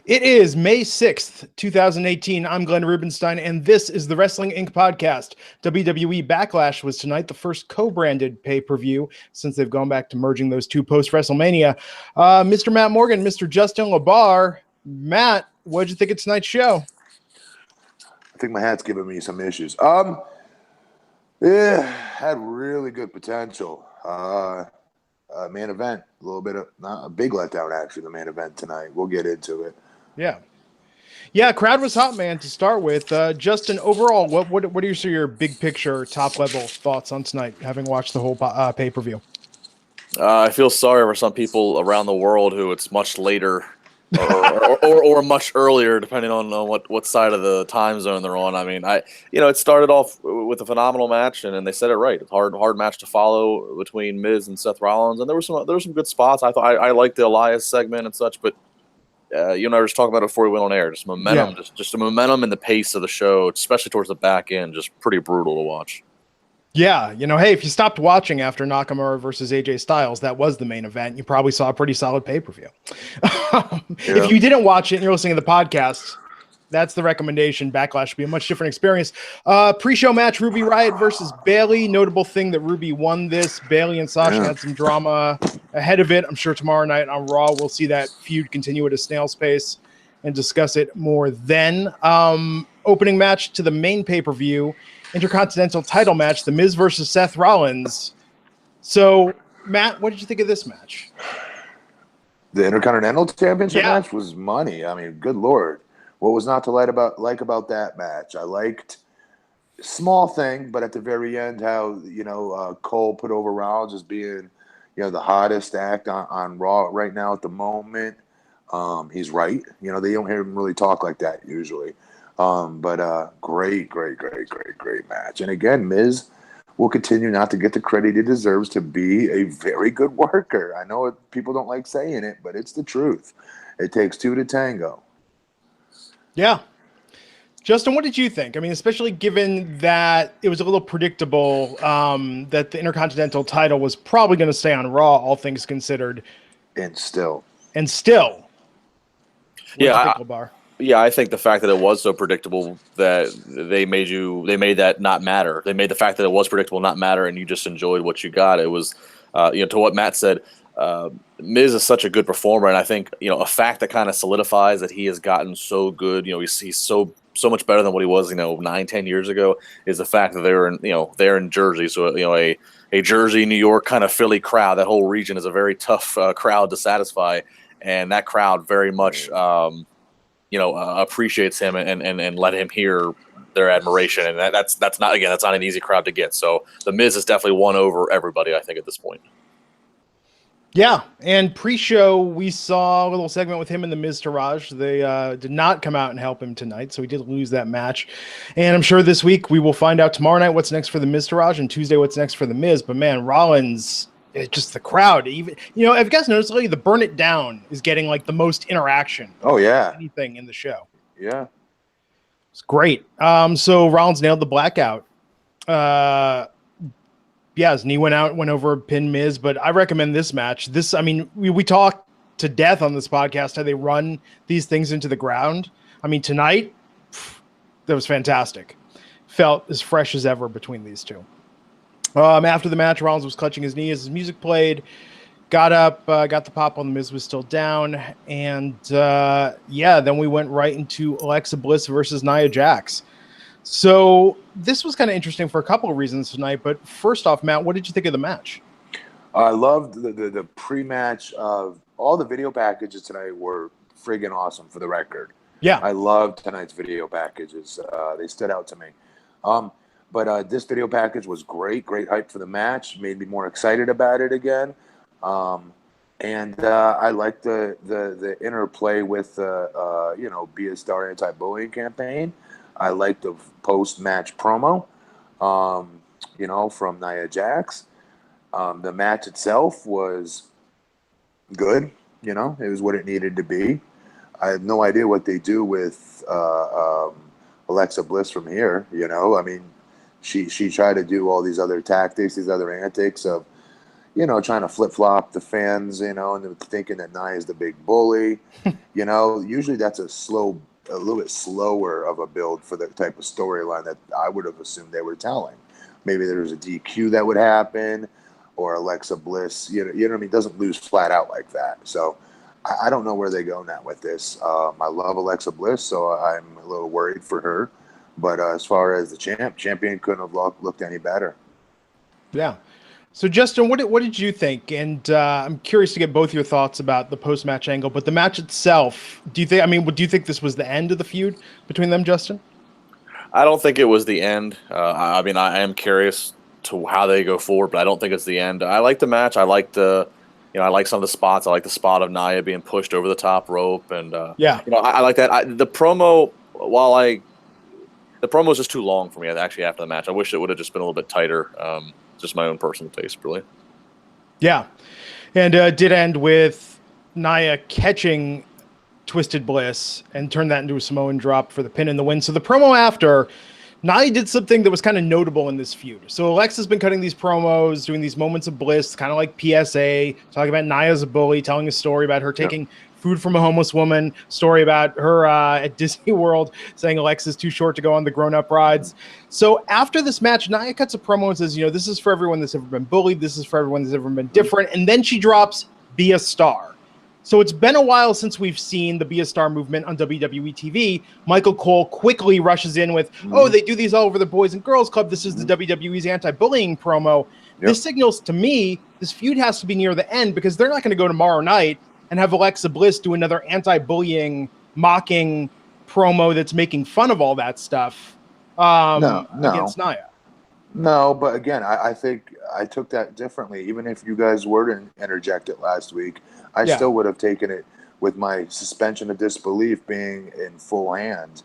It is May 6th, 2018. I'm Glenn Rubenstein, and this is the Wrestling Inc. podcast. WWE Backlash was tonight, the first co-branded pay-per-view since they've gone back to merging those two post-WrestleMania. Mr. Matt Morgan, Mr. Justin LaBar. Matt, what did you think of tonight's show? I think my hat's giving me some issues. Had really good potential. Main event, a little bit of not a big letdown actually. The main event tonight. We'll get into it. Yeah. Crowd was hot, man. To start with, Justin. Overall, what are your big picture, top level thoughts on tonight? Having watched the whole pay per view, I feel sorry for some people around the world who it's much later. or much earlier, depending on what side of the time zone they're on. I mean, it started off with a phenomenal match, and they said it right. It's hard match to follow between Miz and Seth Rollins, and there were some good spots. I thought I liked the Elias segment and such, but you and I were just talking about it before we went on air. Just momentum, just the momentum and the pace of the show, especially towards the back end, just pretty brutal to watch. Yeah, hey, if you stopped watching after Nakamura versus AJ Styles, that was the main event. You probably saw a pretty solid pay-per-view. If you didn't watch it and you're listening to the podcast, that's the recommendation. Backlash should be a much different experience. Pre-show match, Ruby Riott versus Bayley. Notable thing that Ruby won this. Bayley and Sasha had some drama ahead of it. I'm sure tomorrow night on Raw we'll see that feud continue at a snail's pace and discuss it more then. Opening match to the main pay-per-view. Intercontinental title match, The Miz versus Seth Rollins. So, Matt, what did you think of this match? The Intercontinental Championship match was money. I mean, good Lord. What was not to like about that match? I liked, small thing, but at the very end, how, Cole put over Rollins as being, the hottest act on Raw right now at the moment. He's right. They don't hear him really talk like that usually. But great match. And again, Miz will continue not to get the credit he deserves to be a very good worker. I know people don't like saying it, but it's the truth. It takes two to tango. Yeah. Justin, what did you think? I mean, especially given that it was a little predictable that the Intercontinental title was probably going to stay on Raw, all things considered. And still. Yeah, I think the fact that it was so predictable that they made that not matter. They made the fact that it was predictable not matter, and you just enjoyed what you got. It was, to what Matt said, Miz is such a good performer, and I think a fact that kind of solidifies that he has gotten so good. He's so much better than what he was 9-10 years ago. Is the fact that they're in Jersey, so a Jersey, New York kind of Philly crowd. That whole region is a very tough crowd to satisfy, and that crowd very much. Appreciates him and let him hear their admiration. And that's not an easy crowd to get. So the Miz has definitely won over everybody, I think, at this point. Yeah. And pre-show, we saw a little segment with him and the Miz Taraj. They did not come out and help him tonight. So he did lose that match. And I'm sure this week we will find out tomorrow night what's next for the Miz Taraj and Tuesday what's next for the Miz. But man, Rollins, it's just the crowd. Even if you guys noticed lately, the Burn It Down is getting like the most interaction. Oh yeah, anything in the show. Yeah, it's great. So Rollins nailed the blackout. His knee went over pin Miz, but I recommend this match. We talk to death on this podcast how they run these things into the ground. I mean, tonight that was fantastic. Felt as fresh as ever between these two. After the match, Rollins was clutching his knee as his music played, got up, got the pop on. The Miz was still down. And then we went right into Alexa Bliss versus Nia Jax. So this was kind of interesting for a couple of reasons tonight. But first off, Matt, what did you think of the match? I loved the pre-match. All the video packages tonight were friggin' awesome, for the record. Yeah. I loved tonight's video packages. They stood out to me. But this video package was great hype for the match. Made me more excited about it again. And I liked the interplay with Be a Star anti-bullying campaign. I liked the post-match promo, from Nia Jax. The match itself was good. It was what it needed to be. I have no idea what they do with Alexa Bliss from here. I mean, she tried to do all these other tactics, these other antics of, trying to flip-flop the fans, and they're thinking that Nia is the big bully. Usually that's a little bit slower of a build for the type of storyline that I would have assumed they were telling. Maybe there was a DQ that would happen, or Alexa Bliss, you know what I mean, doesn't lose flat out like that. So I don't know where they go now with this. I love Alexa Bliss, so I'm a little worried for her. But as far as the champion couldn't have looked any better. Yeah. So, Justin, what did you think? And I'm curious to get both your thoughts about the post-match angle. But the match itself, do you think this was the end of the feud between them, Justin? I don't think it was the end. I am curious to how they go forward, but I don't think it's the end. I like the match. I like I like some of the spots. I like the spot of Nia being pushed over the top rope, and I like that. The promo, the promo was just too long for me. Actually, after the match, I wish it would have just been a little bit tighter. Just my own personal taste, really. Yeah. And did end with Nia catching Twisted Bliss and turned that into a Samoan drop for the pin and the win. So the promo after, Nia did something that was kind of notable in this feud. So Alexa's been cutting these promos, doing these moments of bliss, kind of like PSA, talking about Nia as a bully, telling a story about her taking food from a homeless woman, story about her at Disney World saying Alexa's too short to go on the grown-up rides. So after this match, Nia cuts a promo and says, this is for everyone that's ever been bullied. This is for everyone that's ever been different. And then she drops, "Be a star." So it's been a while since we've seen the Be a Star movement on WWE TV. Michael Cole quickly rushes in with, they do these all over the Boys and Girls Club. This is the WWE's anti-bullying promo. Yep. This signals to me this feud has to be near the end, because they're not going to go tomorrow night and have Alexa Bliss do another anti-bullying, mocking promo that's making fun of all that stuff against Nia. No, but again, I think I took that differently. Even if you guys were to interject it last week, I still would have taken it with my suspension of disbelief being in full hand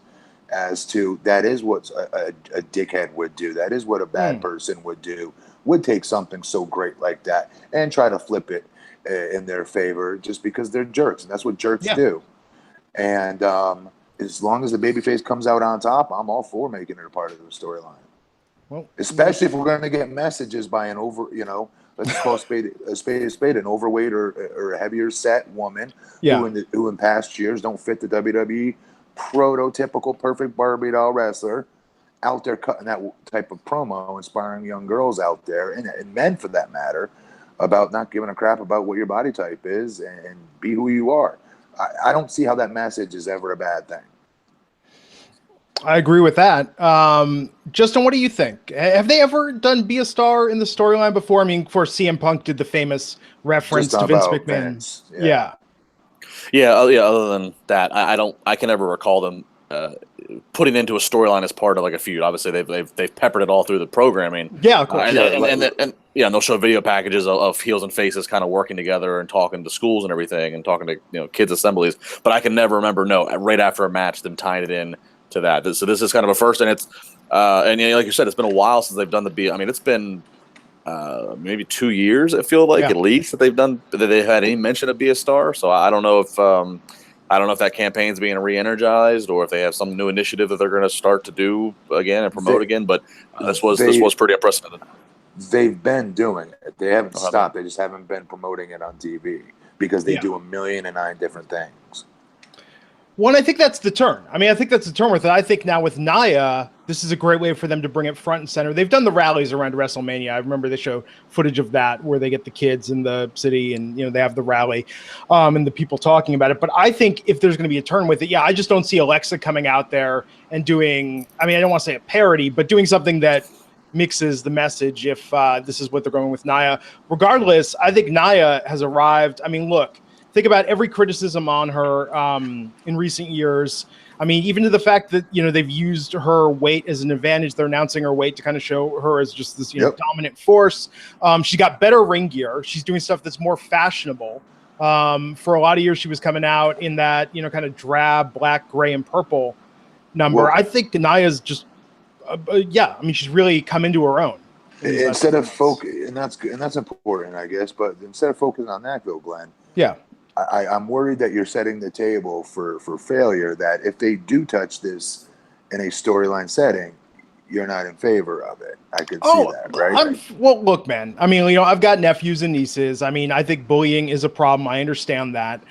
as to that is what a dickhead would do. That is what a bad person would do, would take something so great like that and try to flip it in their favor just because they're jerks, and that's what jerks do. And as long as the babyface comes out on top, I'm all for making it a part of the storyline. Well, especially if we're going to get messages by an let's call a spade, an overweight or a heavier set woman who in past years don't fit the WWE prototypical perfect Barbie doll wrestler out there cutting that type of promo, inspiring young girls out there, and men for that matter, about not giving a crap about what your body type is and be who you are. I don't see how that message is ever a bad thing. I agree with that. Justin, what do you think? Have they ever done Be a Star in the storyline before? I mean, of course, CM Punk did the famous reference to Vince McMahon. Other than that, I can never recall them putting into a storyline as part of like a feud. Obviously, they've peppered it all through the programming. Yeah, of course. And they'll show video packages of heels and faces kind of working together and talking to schools and everything, and talking to kids assemblies. But I can never remember right after a match them tying it in to that. So this is kind of a first, and it's like you said, it's been a while since they've done the Be. I mean, it's been maybe 2 years. I feel like at least that they've had any mention of Be a Star. So I don't know if that campaign's being re-energized or if they have some new initiative that they're going to start to do again and promote again. But this was pretty unprecedented. They've been doing it. They haven't stopped. They just haven't been promoting it on TV because they do 1,000,009 different things. Well, and I think that's the turn. I mean, I think that's the turn with it. I think now with Nia, this is a great way for them to bring it front and center. They've done the rallies around WrestleMania. I remember they show footage of that where they get the kids in the city and, they have the rally and the people talking about it. But I think if there's going to be a turn with it, I just don't see Alexa coming out there and doing, I don't want to say a parody, but doing something that mixes the message if this is what they're going with Nia. Regardless, I think Nia has arrived. I mean, look. Think about every criticism on her in recent years. I mean, even to the fact that, they've used her weight as an advantage. They're announcing her weight to kind of show her as just this dominant force. She got better ring gear. She's doing stuff that's more fashionable. For a lot of years, she was coming out in that, kind of drab, black, gray, and purple number. Well, I think Nia's just, she's really come into her own. Instead of focus, and that's important, I guess. But instead of focusing on that, though, Glenn. Yeah. I'm worried that you're setting the table for failure, that if they do touch this in a storyline setting, you're not in favor of it. I could see that, right? Well, look, man. I mean, I've got nephews and nieces. I mean, I think bullying is a problem. I understand that.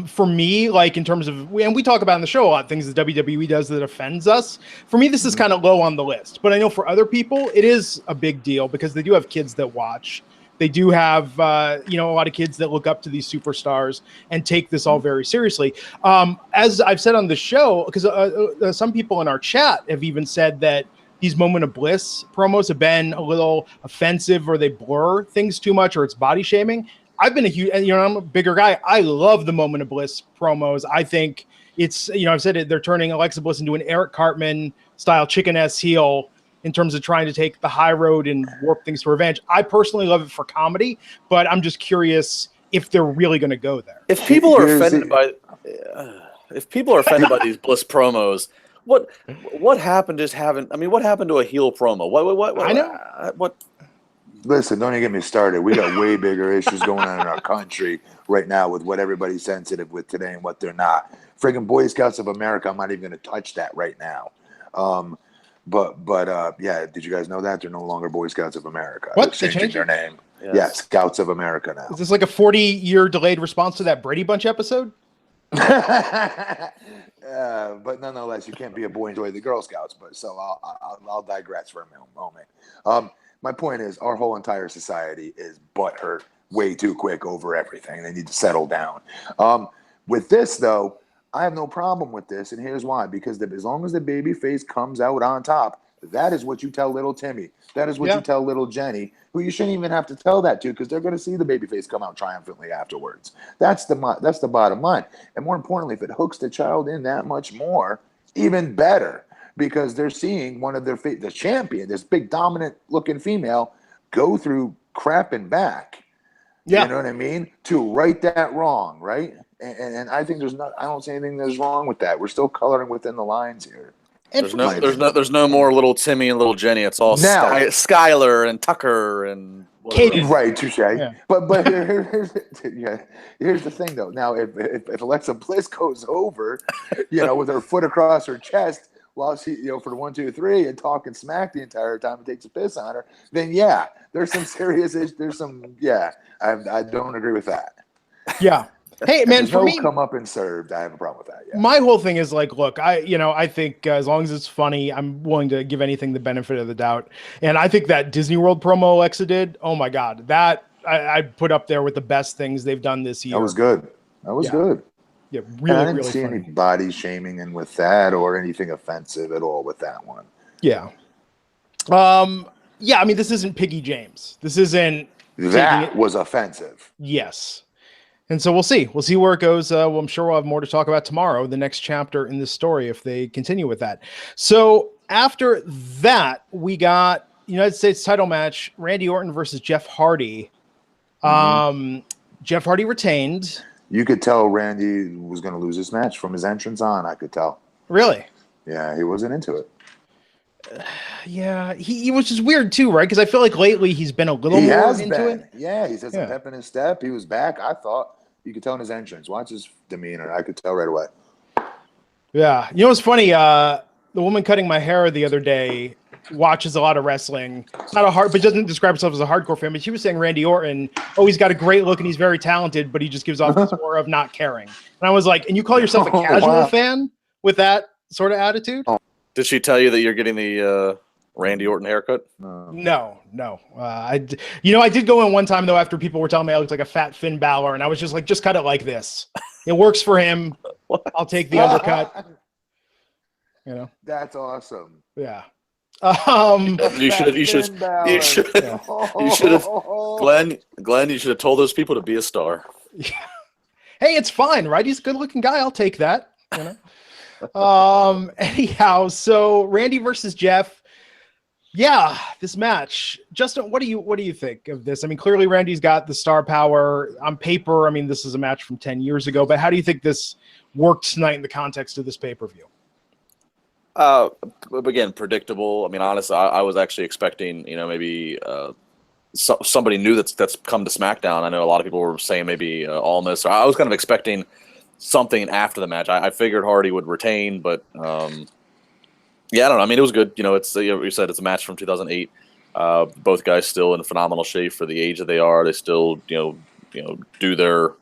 For me, like in terms of, and we talk about in the show a lot of things that WWE does that offends us. For me, this is kind of low on the list. But I know for other people, it is a big deal because they do have kids that watch. They do have, a lot of kids that look up to these superstars and take this all very seriously. As I've said on the show, because some people in our chat have even said that these Moment of Bliss promos have been a little offensive, or they blur things too much, or it's body shaming. I've been a huge, I'm a bigger guy. I love the Moment of Bliss promos. I think it's, I've said it, they're turning Alexa Bliss into an Eric Cartman style chicken ass heel in terms of trying to take the high road and warp things to revenge. I personally love it for comedy, but I'm just curious if they're really going to go there. If people are offended by these Bliss promos, what happened? What happened to a heel promo? What I know. What? Listen, don't even get me started. We got way bigger issues going on in our country right now with what everybody's sensitive with today and what they're not. Friggin' Boy Scouts of America, I'm not even going to touch that right now. But yeah, did you guys know that they're no longer Boy Scouts of America? What? They're changing their name. Yes. Yeah, Scouts of America now. Is this like a 40-year delayed response to that Brady Bunch episode? But nonetheless, you can't be a boy and joy the Girl Scouts. But so I'll digress for a moment. My point is, our whole entire society is butthurt way too quick over everything. They need to settle down. With this, though, I have no problem with this, and here's why. Because as long as the baby face comes out on top, that is what you tell little Timmy. That is what you tell little Jenny, who you shouldn't even have to tell that to, because they're going to see the baby face come out triumphantly afterwards. That's the bottom line. And more importantly, if it hooks the child in that much more, even better, because they're seeing one of their the champion, this big dominant-looking female, go through crap and back. Yeah. You know what I mean? To right that wrong, right? And I think I don't see anything that's wrong with that. We're still coloring within the lines here. There's no more little Timmy and little Jenny. It's all Skylar and Tucker and Katie. Right, touche. Yeah. But here's the thing though. Now if Alexa Bliss goes over, with her foot across her chest while she, for the 1, 2, 3 and talking smack the entire time and takes a piss on her, then there's some serious issues. I don't agree with that. Yeah. Hey man, for me, come up and served. I have a problem with that. Yeah. My whole thing is like, look, I think as long as it's funny, I'm willing to give anything the benefit of the doubt. And I think that Disney World promo Alexa did, oh my god, that I put up there with the best things they've done this year. That was good. Good. Yeah, really. And I didn't see any body shaming in with that or anything offensive at all with that one. Yeah. I mean, this isn't Piggy James. This isn't. That was offensive. Yes. And so we'll see. We'll see where it goes. I'm sure we'll have more to talk about tomorrow, the next chapter in this story, if they continue with that. So after that, we got United States title match, Randy Orton versus Jeff Hardy. Jeff Hardy retained. You could tell Randy was going to lose this match from his entrance on. I could tell. Really? Yeah, he wasn't into it. Yeah, he was just weird too, right? Because I feel like lately he's been a little more into it. Yeah, he's had some pep in his step. He was back. I thought you could tell in his entrance. Watch his demeanor. I could tell right away. Yeah, what's funny? The woman cutting my hair the other day watches a lot of wrestling. But doesn't describe herself as a hardcore fan. But she was saying Randy Orton, he's got a great look and he's very talented, but he just gives off this aura of not caring. And I was like, and you call yourself a casual fan with that sort of attitude? Did she tell you that you're getting the Randy Orton haircut? No. I did go in one time though after people were telling me I looked like a fat Finn Balor, and I was just like, just cut it like this. It works for him. I'll take the undercut. That's awesome. Yeah. You should have, Glenn. You should have told those people to be a star. Yeah. Hey, it's fine, right? He's a good-looking guy. I'll take that. Anyhow, so Randy versus Jeff. Yeah, this match. Justin, what do you think of this? I mean, clearly Randy's got the star power on paper. I mean, this is a match from 10 years ago, but how do you think this worked tonight in the context of this pay-per-view? Again, predictable. I mean, honestly, I was actually expecting, maybe somebody new that's come to SmackDown. I know a lot of people were saying maybe Almas. I was kind of expecting something after the match. I figured Hardy would retain, but Yeah, I don't know. I mean, it was good. It's you said it's a match from 2008. Both guys still in phenomenal shape for the age that they are. They still do their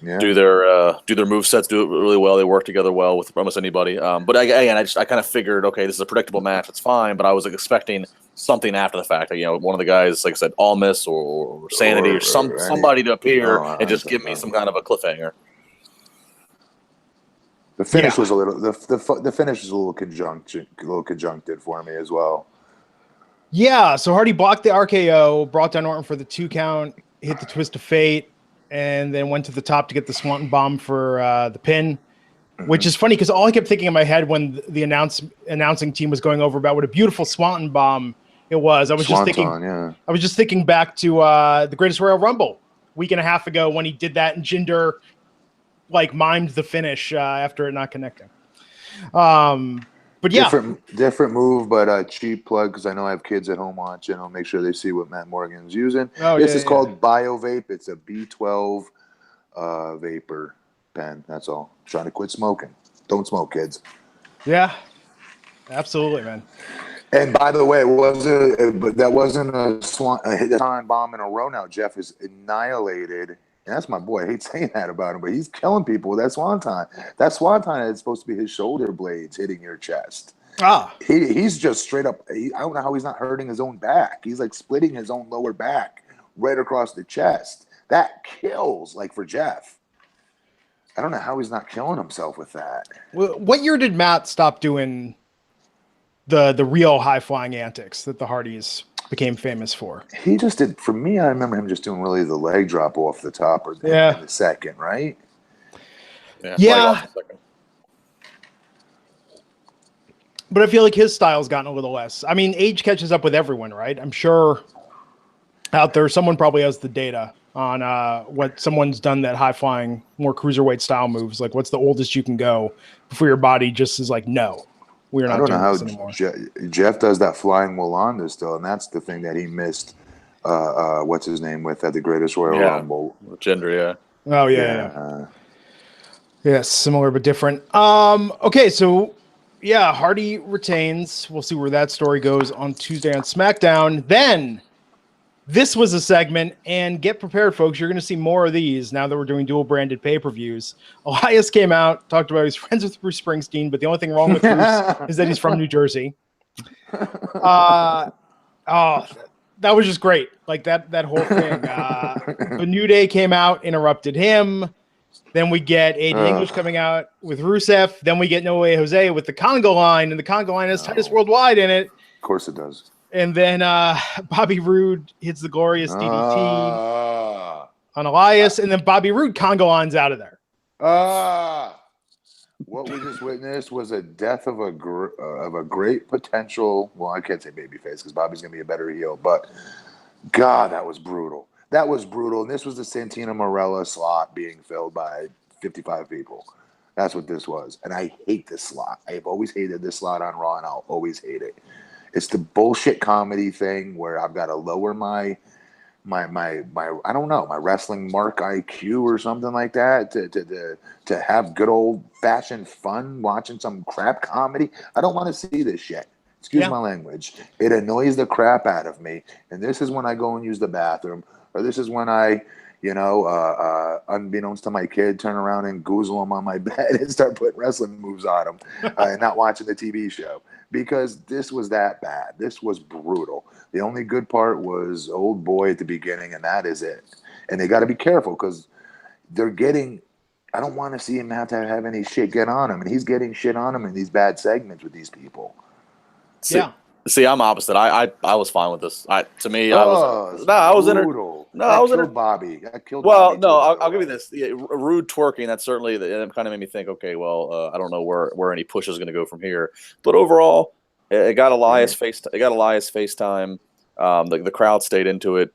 move sets, do it really well. They work together well with almost anybody. But I kind of figured, okay, this is a predictable match. It's fine. But I was expecting something after the fact. One of the guys, like I said, Almas or Sanity or somebody to appear and just give me some kind of a cliffhanger. The finish was a little. The finish was a little conjuncted for me as well. Yeah, so Hardy blocked the RKO, brought down Orton for the 2 count, hit the twist of fate, and then went to the top to get the Swanton bomb for the pin. Which is funny because all I kept thinking in my head when the announcing team was going over about what a beautiful Swanton bomb it was. I was just thinking back to the Greatest Royal Rumble week and a half ago when he did that and Jinder mimed the finish after it not connecting. But yeah, different move, but cheap plug because I know I have kids at home watching. I'll make sure they see what Matt Morgan's using. This is called BioVape. It's a B12 vapor pen. That's all. I'm trying to quit smoking. Don't smoke, kids. Yeah, absolutely, man. And by the way, that wasn't a time bomb in a row. Now Jeff is annihilated. And that's my boy. I hate saying that about him, but he's killing people with that swanton. That swanton is supposed to be his shoulder blades hitting your chest. He's just straight up. I don't know how he's not hurting his own back. He's splitting his own lower back right across the chest. That kills, for Jeff. I don't know how he's not killing himself with that. What year did Matt stop doing the real high flying antics that the Hardys became famous for? He just did. For me, I remember him just doing really the leg drop off the top or in the second, right? Yeah. But I feel like his style's gotten a little less. I mean, age catches up with everyone, right? I'm sure out there someone probably has the data on what someone's done that high flying, more cruiserweight style moves. What's the oldest you can go before your body just is no. We're not doing this anymore. Jeff does that flying Walanda still, and that's the thing that he missed. What's his name with at the Greatest Royal Rumble? Gender, yeah. Oh yeah. Yeah, similar but different. Okay, so Hardy retains. We'll see where that story goes on Tuesday on SmackDown. Then this was a segment, and get prepared, folks. You're going to see more of these now that we're doing dual branded pay-per-views. Elias came out, talked about he's friends with Bruce Springsteen, but the only thing wrong with Bruce is that he's from New Jersey. That was just great. That whole thing. The New Day came out, interrupted him. Then we get Aiden English coming out with Rusev. Then we get No Way Jose with the Congo line, and the Congo line has Titus Worldwide in it. Of course it does. And then Bobby Roode hits the glorious DDT on Elias, and then Bobby Roode Congo lines out of there. What we just witnessed was a death of a great potential. Well, I can't say babyface because Bobby's gonna be a better heel, but God, that was brutal. That was brutal. And this was the Santina Marella slot being filled by 55 people. That's what this was. And I hate this slot. I've always hated this slot on Raw, and I'll always hate it. It's the bullshit comedy thing where I've got to lower my I don't know, my wrestling mark IQ or something like that to have good old fashioned fun watching some crap comedy. I don't want to see this shit. Excuse my language. It annoys the crap out of me. And this is when I go and use the bathroom, or this is when I, unbeknownst to my kid, turn around and goozle him on my bed and start putting wrestling moves on him and not watching the TV show. Because this was that bad. This was brutal. The only good part was old boy at the beginning, and that is it. And they got to be careful because they're getting – I don't want to see him have to have any shit get on him. And he's getting shit on him in these bad segments with these people. See, I'm opposite. I was fine with this. I was brutal. I killed Bobby. I'll give you this. Rude twerking. That certainly that kind of made me think. Okay, well, I don't know where any push is going to go from here. But overall, it got Elias face. It got Elias FaceTime. The crowd stayed into it.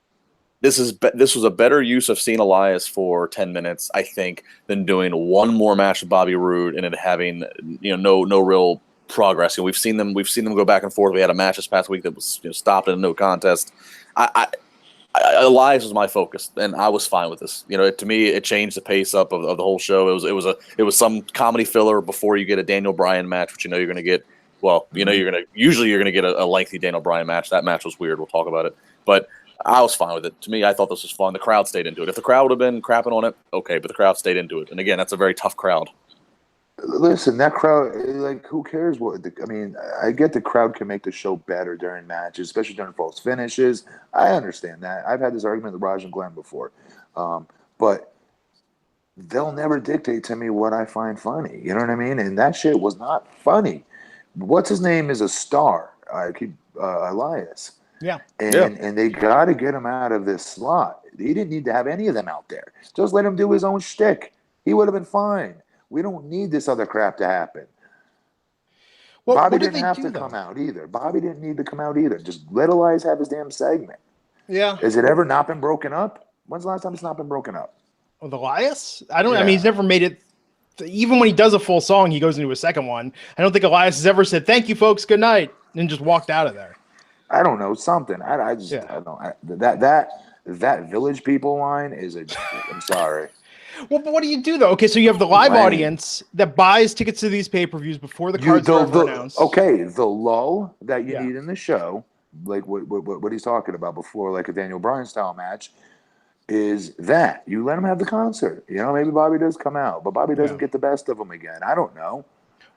This was a better use of seeing Elias for 10 minutes, I think, than doing one more match with Bobby Roode and it having no real progress. We've seen them go back and forth. We had a match this past week that was stopped in a no contest. Elias was my focus, and I was fine with this. To me, it changed the pace up of the whole show. It was some comedy filler before you get a Daniel Bryan match, which you're going to get well, usually you're gonna get a lengthy Daniel Bryan match. That match was weird. We'll talk about it, but I was fine with it. To me, I thought this was fun. The crowd stayed into it. If the crowd would have been crapping on it, okay, but the crowd stayed into it. And again, that's a very tough crowd. Listen, that crowd, like, who cares I get the crowd can make the show better during matches, especially during false finishes. I understand that. I've had this argument with Raj and Glenn before. But they'll never dictate to me what I find funny. You know what I mean? And that shit was not funny. What's his name is a star. Elias. Yeah. And they got to get him out of this slot. He didn't need to have any of them out there. Just let him do his own shtick. He would have been fine. We don't need this other crap to happen. Well, Bobby didn't have to come out either. Bobby didn't need to come out either. Just let Elias have his damn segment. Yeah. Has it ever not been broken up? When's the last time it's not been broken up? With Elias? I mean, he's never made it. Even when he does a full song, he goes into a second one. I don't think Elias has ever said, "Thank you, folks. Good night," and just walked out of there. I don't know, something. I don't. That Village People line is I'm sorry. Well, but what do you do though? Okay, so you have the live audience that buys tickets to these pay-per-views before the cards are ever announced. Okay, the lull that you need in the show, like what he's talking about before, like a Daniel Bryan style match, is that you let him have the concert. Maybe Bobby does come out, but Bobby doesn't get the best of him again. I don't know.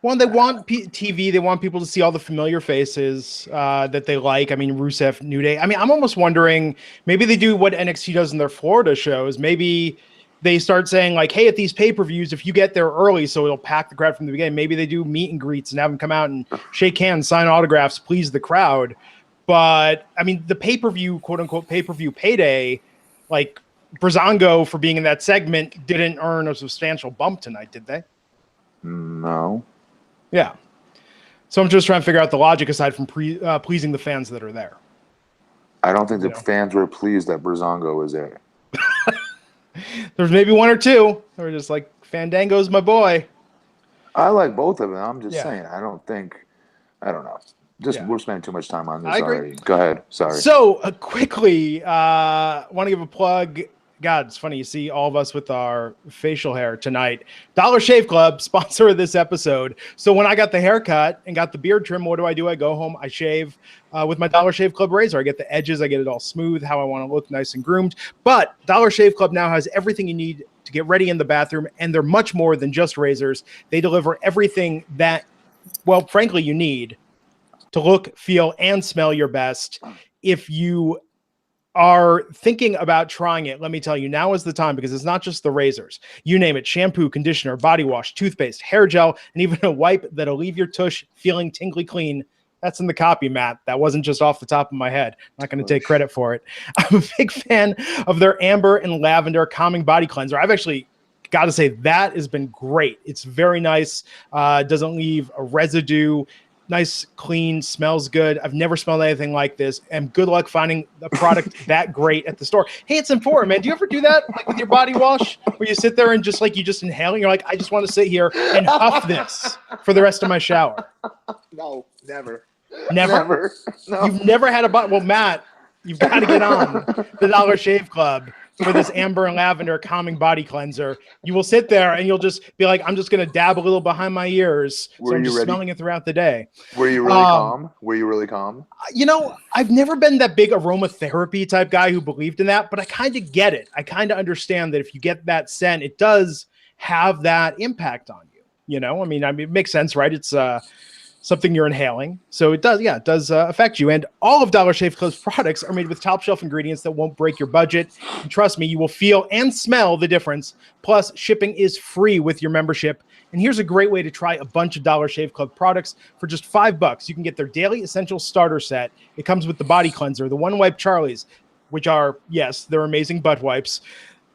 Well, they want TV. They want people to see all the familiar faces that they like. I mean, Rusev, New Day. I mean, I'm almost wondering, maybe they do what NXT does in their Florida shows. Maybe they start saying, like, hey, at these pay-per-views, if you get there early, so it'll pack the crowd from the beginning. Maybe they do meet and greets and have them come out and shake hands, sign autographs, please the crowd. But, I mean, the pay-per-view, quote-unquote pay-per-view payday, like, Breezango, for being in that segment, didn't earn a substantial bump tonight, did they? No. Yeah. So I'm just trying to figure out the logic aside from pleasing the fans that are there. I don't think the fans were pleased that Breezango was there. There's maybe one or two. They're just like, Fandango's my boy. I like both of them. I'm just saying. I don't know. We're spending too much time on this already. Go ahead. Sorry. So quickly, want to give a plug. God, it's funny. You see all of us with our facial hair tonight. Dollar Shave Club, sponsor of this episode. So when I got the haircut and got the beard trim, what do? I go home, I shave with my Dollar Shave Club razor. I get the edges. I get it all smooth, how I want to look, nice and groomed. But Dollar Shave Club now has everything you need to get ready in the bathroom. And they're much more than just razors. They deliver everything that, well, frankly, you need to look, feel, and smell your best. If you are thinking about trying it, let me tell you, now is the time, because it's not just the razors. You name it: shampoo, conditioner, body wash, toothpaste, hair gel, and even a wipe that'll leave your tush feeling tingly clean. That's in the copy, Matt. That wasn't just off the top of my head. I'm not going to take credit for it. I'm a big fan of their amber and lavender calming body cleanser. I've actually got to say that has been great. It's very nice. Doesn't leave a residue. Nice, clean, smells good. I've never smelled anything like this. And good luck finding a product that great at the store. Hey, it's important, man. Do you ever do that, like with your body wash, where you sit there and just inhale and you're like, I just want to sit here and huff this for the rest of my shower? No, never. Never? No. You've never had a body? Well, Matt, you've got to get on the Dollar Shave Club for this amber and lavender calming body cleanser. You will sit there and you'll just be like, I'm just going to dab a little behind my ears. So I'm just smelling it throughout the day. Were you really calm? Were you really calm? I've never been that big aromatherapy type guy who believed in that, but I kind of get it. I kind of understand that if you get that scent, it does have that impact on you. I mean, it makes sense, right? It's something you're inhaling. So it does affect you. And all of Dollar Shave Club's products are made with top shelf ingredients that won't break your budget. And trust me, you will feel and smell the difference. Plus, shipping is free with your membership. And here's a great way to try a bunch of Dollar Shave Club products for just $5. You can get their Daily Essentials Starter Set. It comes with the body cleanser, the One Wipe Charlies, which are, yes, they're amazing butt wipes,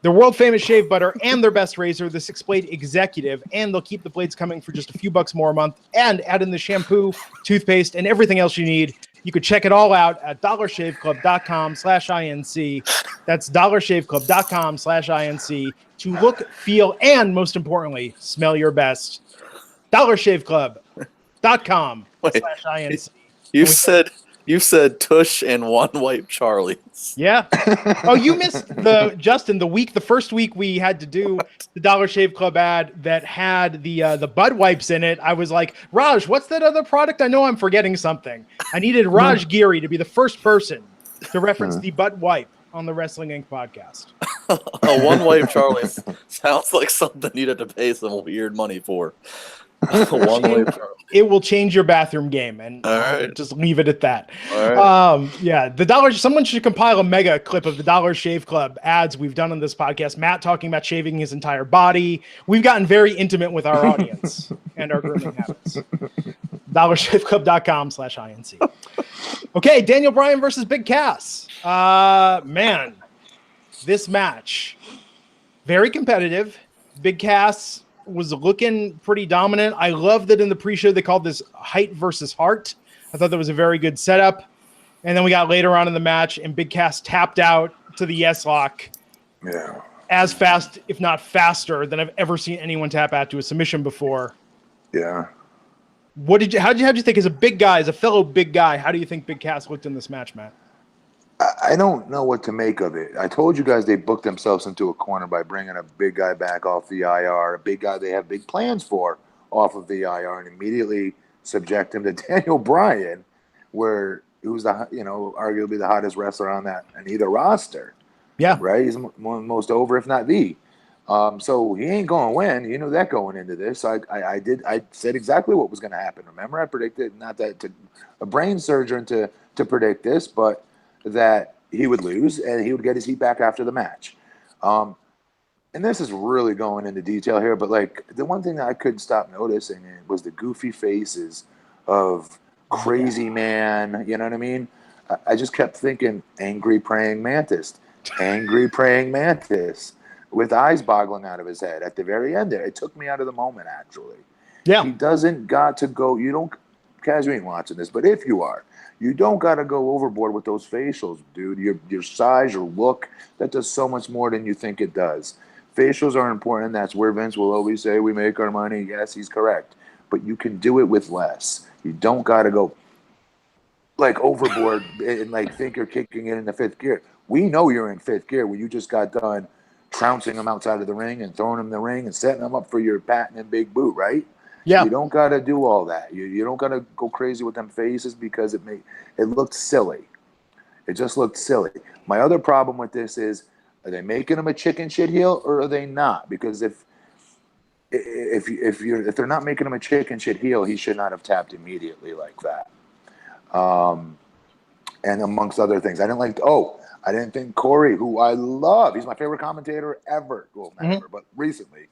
their world-famous shave butter, and their best razor, the 6-blade Executive, and they'll keep the blades coming for just a few bucks more a month, and add in the shampoo, toothpaste, and everything else you need. You could check it all out at dollarshaveclub.com/INC. That's dollarshaveclub.com/INC to look, feel, and most importantly, smell your best. dollarshaveclub.com/INC. You said You said Tush and one wipe Charlie's. Yeah. Oh, you missed the first week we had to do the Dollar Shave Club ad that had the Bud wipes in it. I was like, Raj, what's that other product? I know I'm forgetting something. I needed Raj Geary to be the first person to reference the Bud wipe on the Wrestling Inc. podcast. A one wipe Charlie's sounds like something you'd have to pay some weird money for. One wipe Charlie. It will change your bathroom game, and just leave it at that. Someone should compile a mega clip of the Dollar Shave Club ads we've done on this podcast. Matt talking about shaving his entire body. We've gotten very intimate with our audience and our grooming habits. DollarShaveClub.com/INC. Okay, Daniel Bryan versus Big Cass. Man, this match, very competitive. Big Cass was looking pretty dominant. I love that in the pre-show they called this height versus heart. I thought that was a very good setup. And then we got later on in the match, and Big Cass tapped out to the yes lock. Yeah. As fast, if not faster, than I've ever seen anyone tap out to a submission before. Yeah. How'd you think as a big guy, as a fellow big guy, how do you think Big Cass looked in this match, Matt? I don't know what to make of it. I told you guys they booked themselves into a corner by bringing a big guy back off the IR, a big guy they have big plans for off of the IR, and immediately subject him to Daniel Bryan, who's arguably the hottest wrestler on either roster. Yeah, right. He's most over, if not the. So he ain't going to win. You knew that going into this. I said exactly what was going to happen. Remember, I predicted not that to a brain surgeon to predict this, but that he would lose and he would get his heat back after the match. And this is really going into detail here, but like the one thing that I couldn't stop noticing was the goofy faces of Crazy Man. You know what I mean? I just kept thinking angry praying mantis, with eyes boggling out of his head at the very end there. It took me out of the moment, actually. Yeah. He doesn't got to go. You don't, Kaz, you ain't watching this, but if you are, you don't got to go overboard with those facials, dude. Your size, your look, that does so much more than you think it does. Facials are important. That's where Vince will always say we make our money. Yes, he's correct. But you can do it with less. You don't got to go like overboard and like think you're kicking it in the fifth gear. We know you're in fifth gear when you just got done trouncing him outside of the ring and throwing him in the ring and setting him up for your patent and big boot, right? Yeah. You don't got to do all that. You don't got to go crazy with them faces because it looked silly. It just looked silly. My other problem with this is, are they making him a chicken shit heel or are they not? Because if they're not making him a chicken shit heel, he should not have tapped immediately like that. And amongst other things, I didn't think Corey, who I love, he's my favorite commentator ever. Well, not ever, but recently,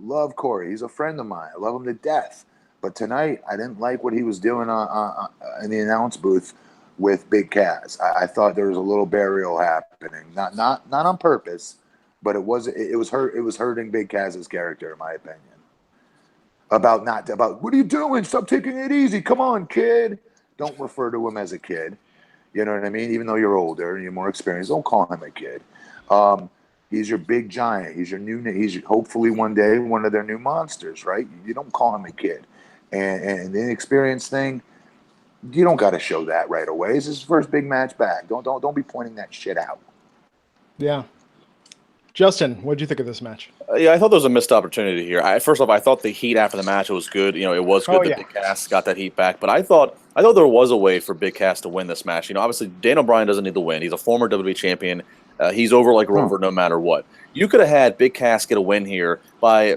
love Corey. He's a friend of mine. I love him to death. But tonight, I didn't like what he was doing in the announce booth with Big Cass. I thought there was a little burial happening, not on purpose, but it was hurting Big Cass's character, in my opinion. About what are you doing? Stop taking it easy. Come on, kid. Don't refer to him as a kid. You know what I mean? Even though you're older and you're more experienced, don't call him a kid. He's your big giant. He's hopefully one day one of their new monsters, right? You don't call him a kid. And the inexperienced thing, you don't got to show that right away. It's his first big match back. Don't be pointing that shit out. Yeah. Justin, what did you think of this match? Yeah, I thought there was a missed opportunity here. First off, I thought the heat after the match was good. It was good that Big Cass got that heat back. But I thought there was a way for Big Cass to win this match. Obviously, Daniel Bryan doesn't need to win. He's a former WWE champion. He's over like Rover no matter what. You could have had Big Cass get a win here by,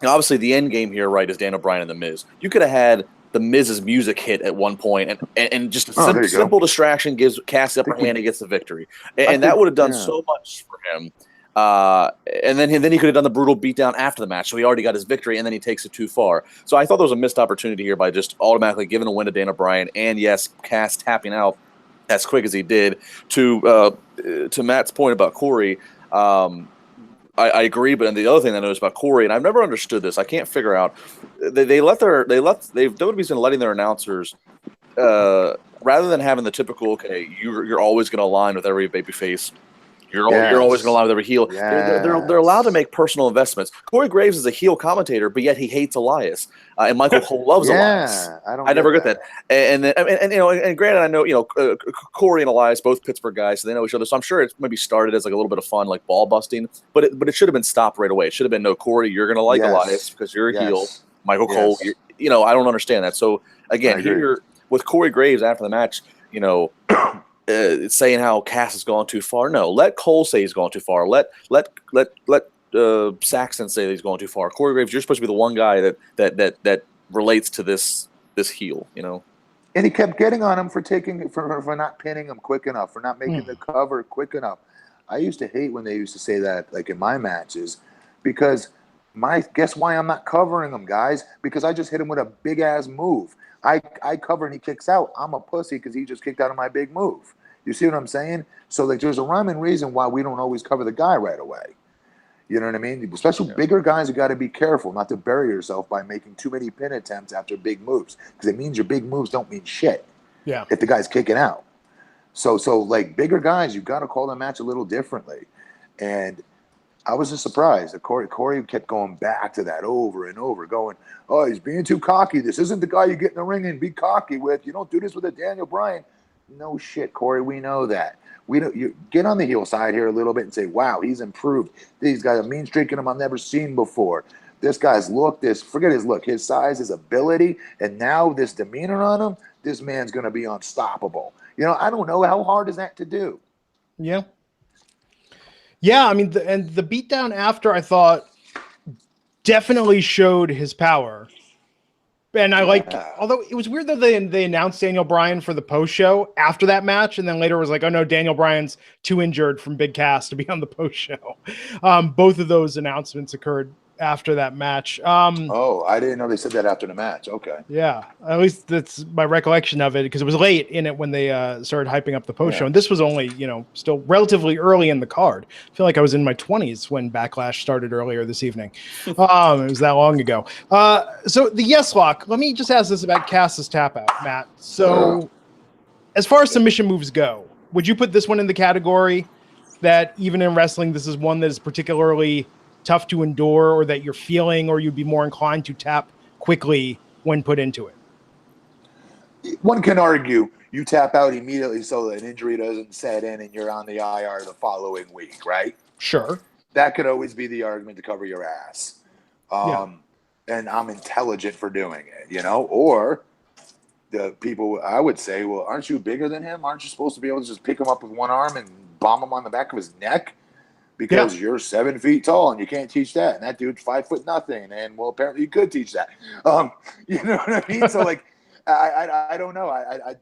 obviously the end game here, right, is Daniel Bryan and The Miz. You could have had The Miz's music hit at one point, and just a simple distraction gives Cass the upper hand and gets the victory. And that would have done so much for him. And then he could have done the brutal beatdown after the match. So he already got his victory, and then he takes it too far. So I thought there was a missed opportunity here by just automatically giving a win to Daniel Bryan, and yes, Cass tapping out as quick as he did. To Matt's point about Corey, I agree. But the other thing I noticed about Corey, and I've never understood this, I can't figure out. WWE's been letting their announcers, rather than having the typical, okay, you're always going to align with every babyface. You're always going to allow them to heel. Yes. They're allowed to make personal investments. Corey Graves is a heel commentator, but yet he hates Elias, and Michael Cole loves Elias. I never get that. And granted, I know Corey and Elias, both Pittsburgh guys, so they know each other. So I'm sure it's maybe started as like a little bit of fun, like ball busting, but it should have been stopped right away. It should have been, no, Corey, you're going to like Elias because you're a heel. Michael Cole, I don't understand that. So again, here with Corey Graves after the match, saying how Cass has gone too far. No, let Cole say he's gone too far. Let Saxton say that he's going too far. Corey Graves, you're supposed to be the one guy that relates to this heel, And he kept getting on him for not pinning him quick enough, for not making the cover quick enough. I used to hate when they used to say that, like in my matches, because guess why I'm not covering him, guys? Because I just hit him with a big ass move. I cover and he kicks out. I'm a pussy because he just kicked out of my big move. You see what I'm saying? So like, there's a rhyme and reason why we don't always cover the guy right away. You know what I mean? Especially bigger guys, you got to be careful not to bury yourself by making too many pin attempts after big moves, because it means your big moves don't mean shit. Yeah. If the guy's kicking out. So like bigger guys, you got to call the match a little differently. And I was just surprised that Corey kept going back to that over and over, going, oh, he's being too cocky. This isn't the guy you get in the ring and be cocky with. You don't do this with a Daniel Bryan. No shit, Corey. We know that. You get on the heel side here a little bit and say, wow, he's improved. He's got a mean streak in him I've never seen before. This guy's look, forget his look, his size, his ability, and now this demeanor on him, this man's going to be unstoppable. I don't know, how hard is that to do? Yeah. Yeah, I mean, the beatdown after, I thought, definitely showed his power. And although it was weird that they announced Daniel Bryan for the post show after that match, and then later was like, oh no, Daniel Bryan's too injured from Big Cass to be on the post show. Both of those announcements occurred after that match. I didn't know they said that after the match. Okay. Yeah, at least that's my recollection of it, because it was late in it when they started hyping up the post show, and this was only still relatively early in the card. I feel like I was in my 20s when Backlash started earlier this evening. It was that long ago. So the yes lock. Let me just ask this about Cass's tap out, Matt. So as far as submission moves go, would you put this one in the category that even in wrestling, this is one that is particularly tough to endure, or that you're feeling, or you'd be more inclined to tap quickly when put into it? One can argue you tap out immediately so that an injury doesn't set in and you're on the IR the following week, right? Sure. That could always be the argument to cover your ass. And I'm intelligent for doing it, or the people, I would say, well, aren't you bigger than him? Aren't you supposed to be able to just pick him up with one arm and bomb him on the back of his neck? Because you're 7 feet tall and you can't teach that. And that dude's 5 foot nothing. And well, apparently you could teach that. You know what I mean? So like, I don't know. I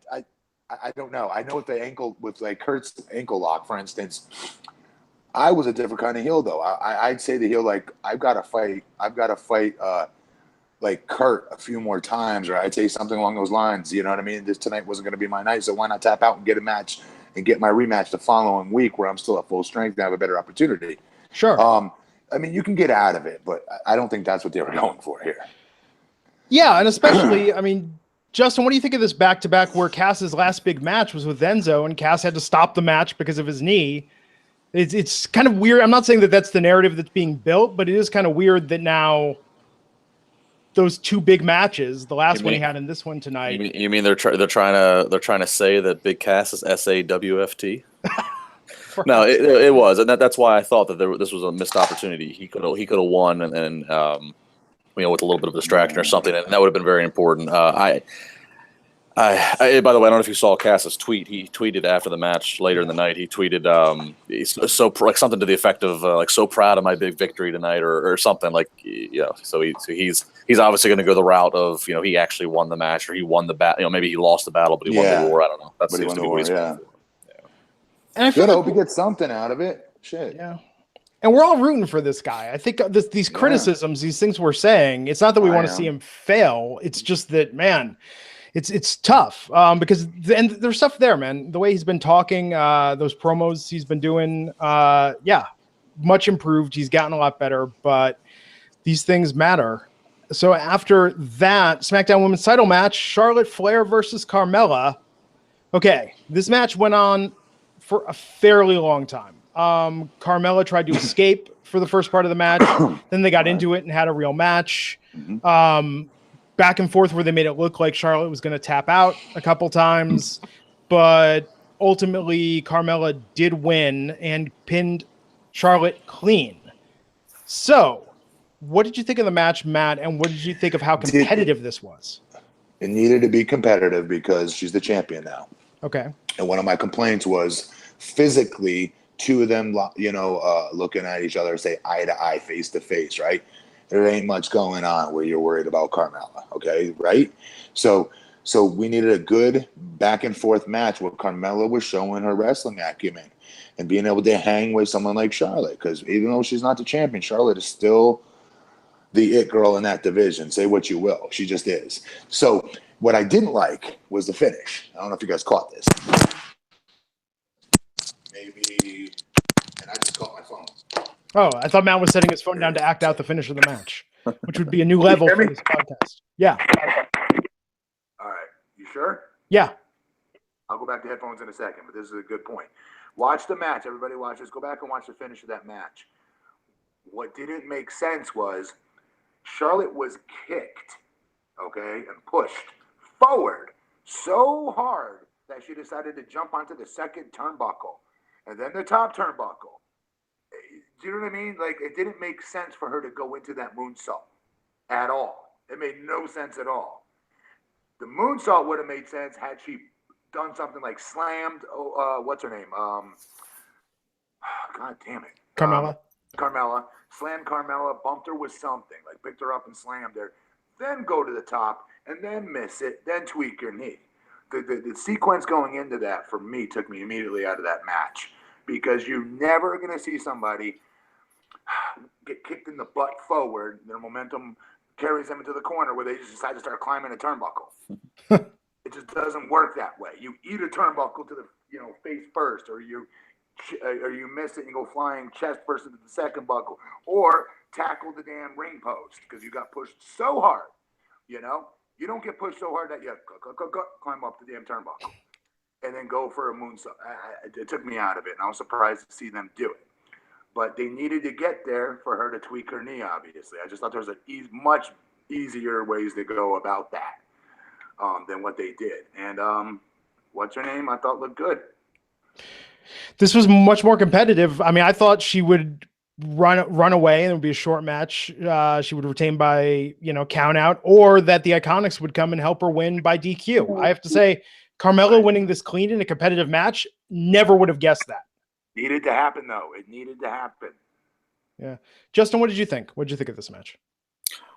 don't know. I know with the ankle, with like Kurt's ankle lock, for instance, I was a different kind of heel though. I'd say the heel, like I've got to fight like Kurt a few more times, or I'd say something along those lines. You know what I mean? Tonight wasn't going to be my night. So why not tap out and get a match and get my rematch the following week where I'm still at full strength and have a better opportunity? Sure. I mean, you can get out of it, but I don't think that's what they were going for here. Yeah, and especially, I mean, Justin, what do you think of this back-to-back where Cass's last big match was with Enzo, and Cass had to stop the match because of his knee? It's kind of weird. I'm not saying that that's the narrative that's being built, but it is kind of weird that now those two big matches, the last one he had and this one tonight. You mean they're trying to say that Big Cass is SAWFT? No, it was, and that's why I thought that this was a missed opportunity. He could have won, and with a little bit of distraction or something, and that would have been very important. By the way, I don't know if you saw Cass's tweet. He tweeted after the match later in the night. He tweeted like something to the effect of like, so proud of my big victory tonight, or something like, So he's obviously going to go the route of he actually won the match, or he won the battle. Maybe he lost the battle, but he won the war. I don't know. That seems to be what he's going for. And I hope he gets something out of it. Shit. Yeah. And we're all rooting for this guy. I think these criticisms, these things we're saying, it's not that we want to see him fail. It's just that, man, it's tough because and there's stuff there, man. The way he's been talking, those promos he's been doing, much improved. He's gotten a lot better, but these things matter. So after that SmackDown Women's title match, Charlotte Flair versus Carmella. Okay, this match went on for a fairly long time. Carmella tried to escape for the first part of the match. Then they got into it and had a real match. Back and forth where they made it look like Charlotte was going to tap out a couple times. But ultimately, Carmella did win and pinned Charlotte clean. So, what did you think of the match, Matt? And what did you think of how competitive this was? It needed to be competitive because she's the champion now. Okay. And one of my complaints was physically, two of them, looking at each other, say eye to eye, face to face, right? There ain't much going on where you're worried about Carmella, okay, right? So we needed a good back and forth match where Carmella was showing her wrestling acumen and being able to hang with someone like Charlotte. Because even though she's not the champion, Charlotte is still the it girl in that division. Say what you will, she just is. So what I didn't like was the finish. I don't know if you guys caught this. Maybe, and I just caught my phone. Oh, I thought Matt was setting his phone down to act out the finish of the match, which would be a new level for this podcast. Yeah. All right. You sure? Yeah. I'll go back to headphones in a second, but this is a good point. Watch the match. Everybody watch this. Go back and watch the finish of that match. What didn't make sense was Charlotte was kicked, okay, and pushed forward so hard that she decided to jump onto the second turnbuckle and then the top turnbuckle. Do you know what I mean? Like, it didn't make sense for her to go into that moonsault at all. It made no sense at all. The moonsault would have made sense had she done something like slammed, what's her name? God damn it. Carmella. Carmella. Slammed Carmella, bumped her with something, like picked her up and slammed her. Then go to the top and then miss it, then tweak your knee. The sequence going into that, for me, took me immediately out of that match. Because you're never going to see somebody get kicked in the butt forward. Their momentum carries them into the corner where they just decide to start climbing a turnbuckle. It just doesn't work that way. You eat a turnbuckle to the face first, or you miss it and you go flying chest first into the second buckle, or tackle the damn ring post because you got pushed so hard. You don't get pushed so hard that you climb up the damn turnbuckle and then go for a moonsault. It took me out of it, and I was surprised to see them do it. But they needed to get there for her to tweak her knee, obviously. I just thought there was much easier ways to go about that than what they did. And what's her name? I thought looked good. This was much more competitive. I mean, I thought she would run away and it would be a short match. She would retain by, count out, or that the Iconics would come and help her win by DQ. I have to say, Carmella winning this clean in a competitive match, never would have guessed that. Needed to happen, though. It needed to happen. Yeah. Justin, what did you think? What did you think of this match?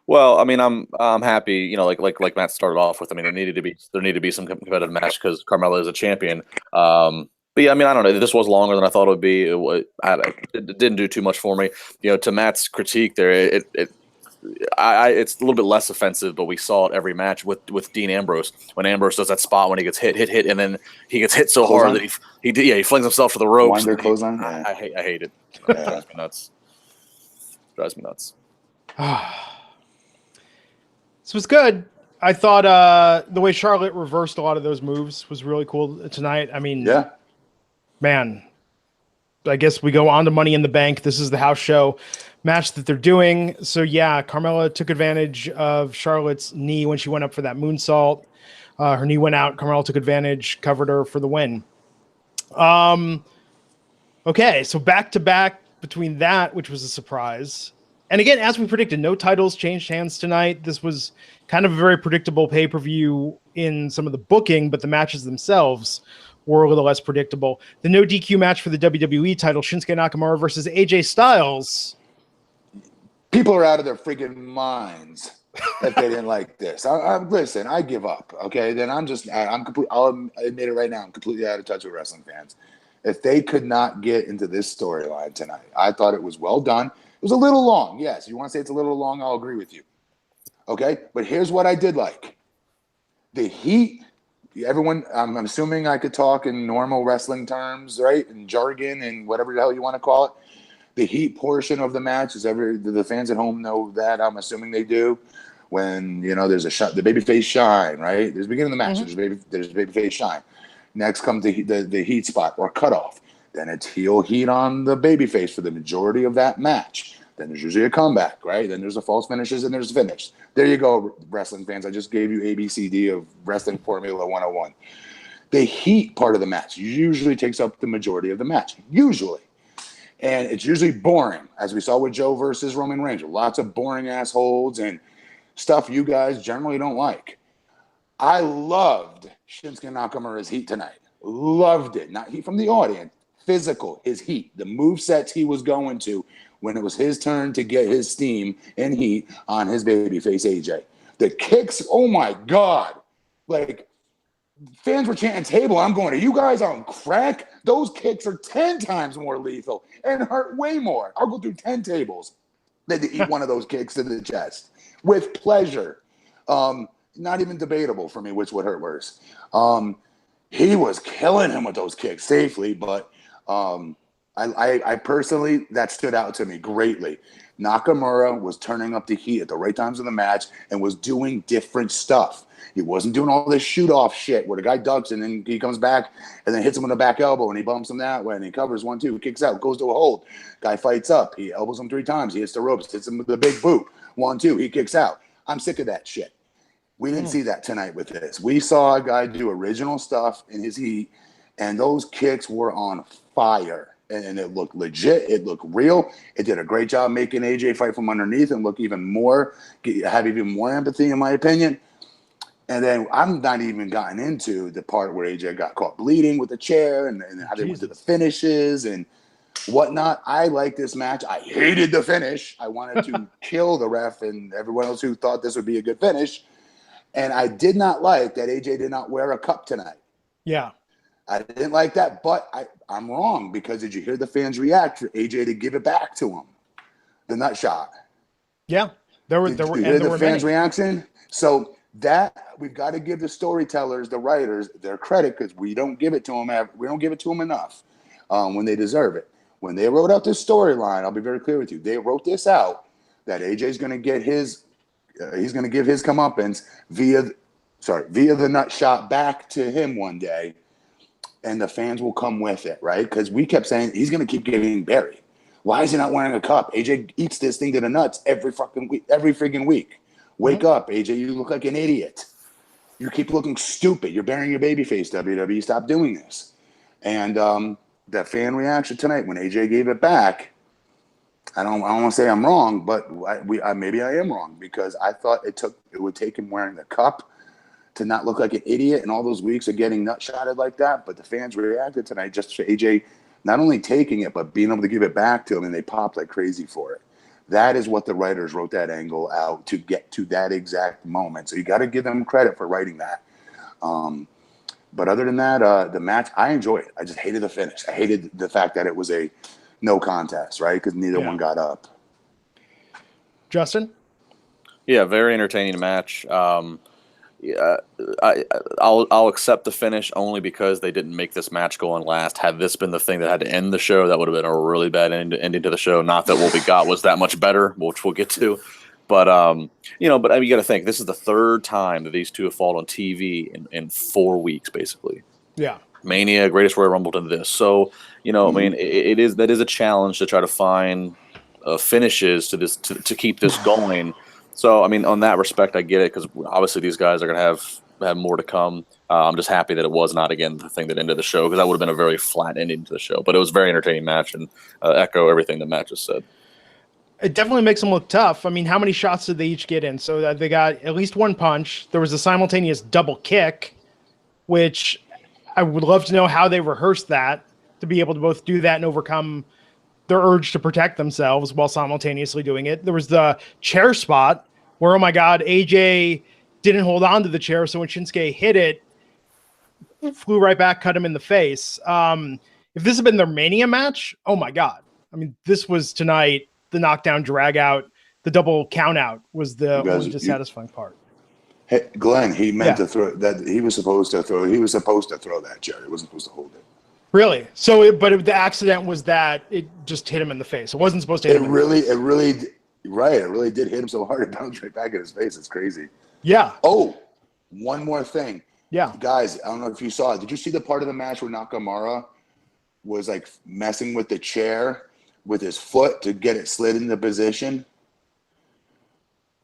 Well, I mean, I'm happy, like Matt started off with. I mean, there needed to be some competitive match because Carmella is a champion. But yeah, I mean, I don't know. This was longer than I thought it would be. It didn't do too much for me. To Matt's critique there, it's a little bit less offensive, but we saw it every match with Dean Ambrose when Ambrose does that spot when he gets hit, and then he gets hit so hard that he flings himself to the ropes. Winder close on. I hate it. It drives me nuts. This was good. I thought the way Charlotte reversed a lot of those moves was really cool tonight. I mean, yeah, man, I guess we go on to Money in the Bank. This is the house show match that they're doing. So yeah, Carmella took advantage of Charlotte's knee when she went up for that moonsault. Her knee went out. Carmella took advantage, covered her for the win. Okay, so back to back between that, which was a surprise. And again, as we predicted, no titles changed hands tonight. This was kind of a very predictable pay-per-view in some of the booking, but the matches themselves were a little less predictable. The no DQ match for the WWE title, Shinsuke Nakamura versus AJ Styles. People are out of their freaking minds if they didn't like this. Listen, I give up. Okay, then I'm complete. I'll admit it right now. I'm completely out of touch with wrestling fans. If they could not get into this storyline tonight, I thought it was well done. It was a little long. Yes, you want to say it's a little long, I'll agree with you. Okay, but here's what I did like. The heat, everyone, I'm assuming I could talk in normal wrestling terms, right? And jargon and whatever the hell you want to call it. The heat portion of the match, the fans at home know that. I'm assuming they do. When, there's the babyface shine, right? There's the beginning of the match. Mm-hmm. There's babyface shine. Next comes the heat spot or cutoff. Then it's heel heat on the babyface for the majority of that match. Then there's usually a comeback, right? Then there's the false finishes and there's finish. There you go, wrestling fans. I just gave you ABCD of Wrestling Formula 101. The heat part of the match usually takes up the majority of the match. Usually. And it's usually boring, as we saw with Joe versus Roman Reigns. Lots of boring ass holds and stuff you guys generally don't like. I loved Shinsuke Nakamura's heat tonight. Loved it. Not heat from the audience. Physical, his heat. The move sets he was going to when it was his turn to get his steam and heat on his babyface AJ. The kicks, oh my God. Like, fans were chanting table. I'm going, are you guys on crack? Those kicks are 10 times more lethal and hurt way more. I'll go through 10 tables than to eat one of those kicks in the chest with pleasure. Not even debatable for me which would hurt worse. He was killing him with those kicks safely, but I personally, that stood out to me greatly. Nakamura was turning up the heat at the right times in the match and was doing different stuff. He wasn't doing all this shoot-off shit where the guy ducks and then he comes back and then hits him with a back elbow and he bumps him that way and he covers 1-2, kicks out, goes to a hold. Guy fights up. He elbows him 3 times. He hits the ropes, hits him with the big boot. 1-2, he kicks out. I'm sick of that shit. We didn't see that tonight with this. We saw a guy do original stuff in his heat, and those kicks were on fire. And it looked legit. It looked real. It did a great job making AJ fight from underneath and look even more, have even more empathy, in my opinion. And then I'm not even gotten into the part where AJ got caught bleeding with the chair and how they went to the finishes and whatnot. I like this match. I hated the finish. I wanted to kill the ref and everyone else who thought this would be a good finish. And I did not like that AJ did not wear a cup tonight. Yeah. I didn't like that, but I'm wrong because did you hear the fans react for AJ to give it back to him? The nut shot. Yeah. There were the fans' reaction. So that we've got to give the storytellers, the writers, their credit because we don't give it to them. We don't give it to them enough when they deserve it. When they wrote out this storyline, I'll be very clear with you. They wrote this out that AJ's going to get his. He's going to give his comeuppance via the nut shot back to him one day. And the fans will come with it, right? Because we kept saying he's going to keep getting buried. Why is he not wearing a cup? AJ eats this thing to the nuts every freaking week. Wake up, AJ. You look like an idiot. You keep looking stupid. You're burying your baby face, WWE. Stop doing this. And that fan reaction tonight when AJ gave it back, I don't want to say I'm wrong, but maybe I am wrong because I thought it would take him wearing the cup to not look like an idiot and all those weeks of getting nut shotted like that. But the fans reacted tonight just for AJ not only taking it, but being able to give it back to him, and they popped like crazy for it. That is what the writers wrote that angle out to get to that exact moment. So you got to give them credit for writing that. But other than that, the match, I enjoyed it. I just hated the finish. I hated the fact that it was a no contest, right? Because neither one got up. Justin? Yeah, very entertaining match. I'll accept the finish only because they didn't make this match go on last. Had this been the thing that had to end the show, that would have been a really bad ending to the show. Not that what we got was that much better, which we'll get to. But you got to think this is the third time that these two have fought on TV in 4 weeks, basically. Yeah. Mania, Greatest Royal Rumble to this. So I mean, that is a challenge to try to find finishes to this to keep this going. So, I mean, on that respect, I get it because obviously these guys are going to have more to come. I'm just happy that it was not, again, the thing that ended the show because that would have been a very flat ending to the show. But it was a very entertaining match and echo everything that Matt just said. It definitely makes them look tough. I mean, how many shots did they each get in? So they got at least one punch. There was a simultaneous double kick, which I would love to know how they rehearsed that to be able to both do that and overcome their urge to protect themselves while simultaneously doing it. There was the chair spot where, oh my God, AJ didn't hold on to the chair. So when Shinsuke hit it, flew right back, cut him in the face. If this had been their Mania match, oh my God. I mean, this was tonight, the knockdown, drag out, the double count out was the only dissatisfying part. Hey, Glenn, he meant to throw that. He was supposed to throw that chair. He wasn't supposed to hold it. Really? So, the accident was that it just hit him in the face. It wasn't supposed to hit him. It really did hit him so hard it bounced right back in his face. It's crazy. Yeah. Oh, one more thing. Yeah. Guys, I don't know if you saw it. Did you see the part of the match where Nakamura was like messing with the chair with his foot to get it slid into position.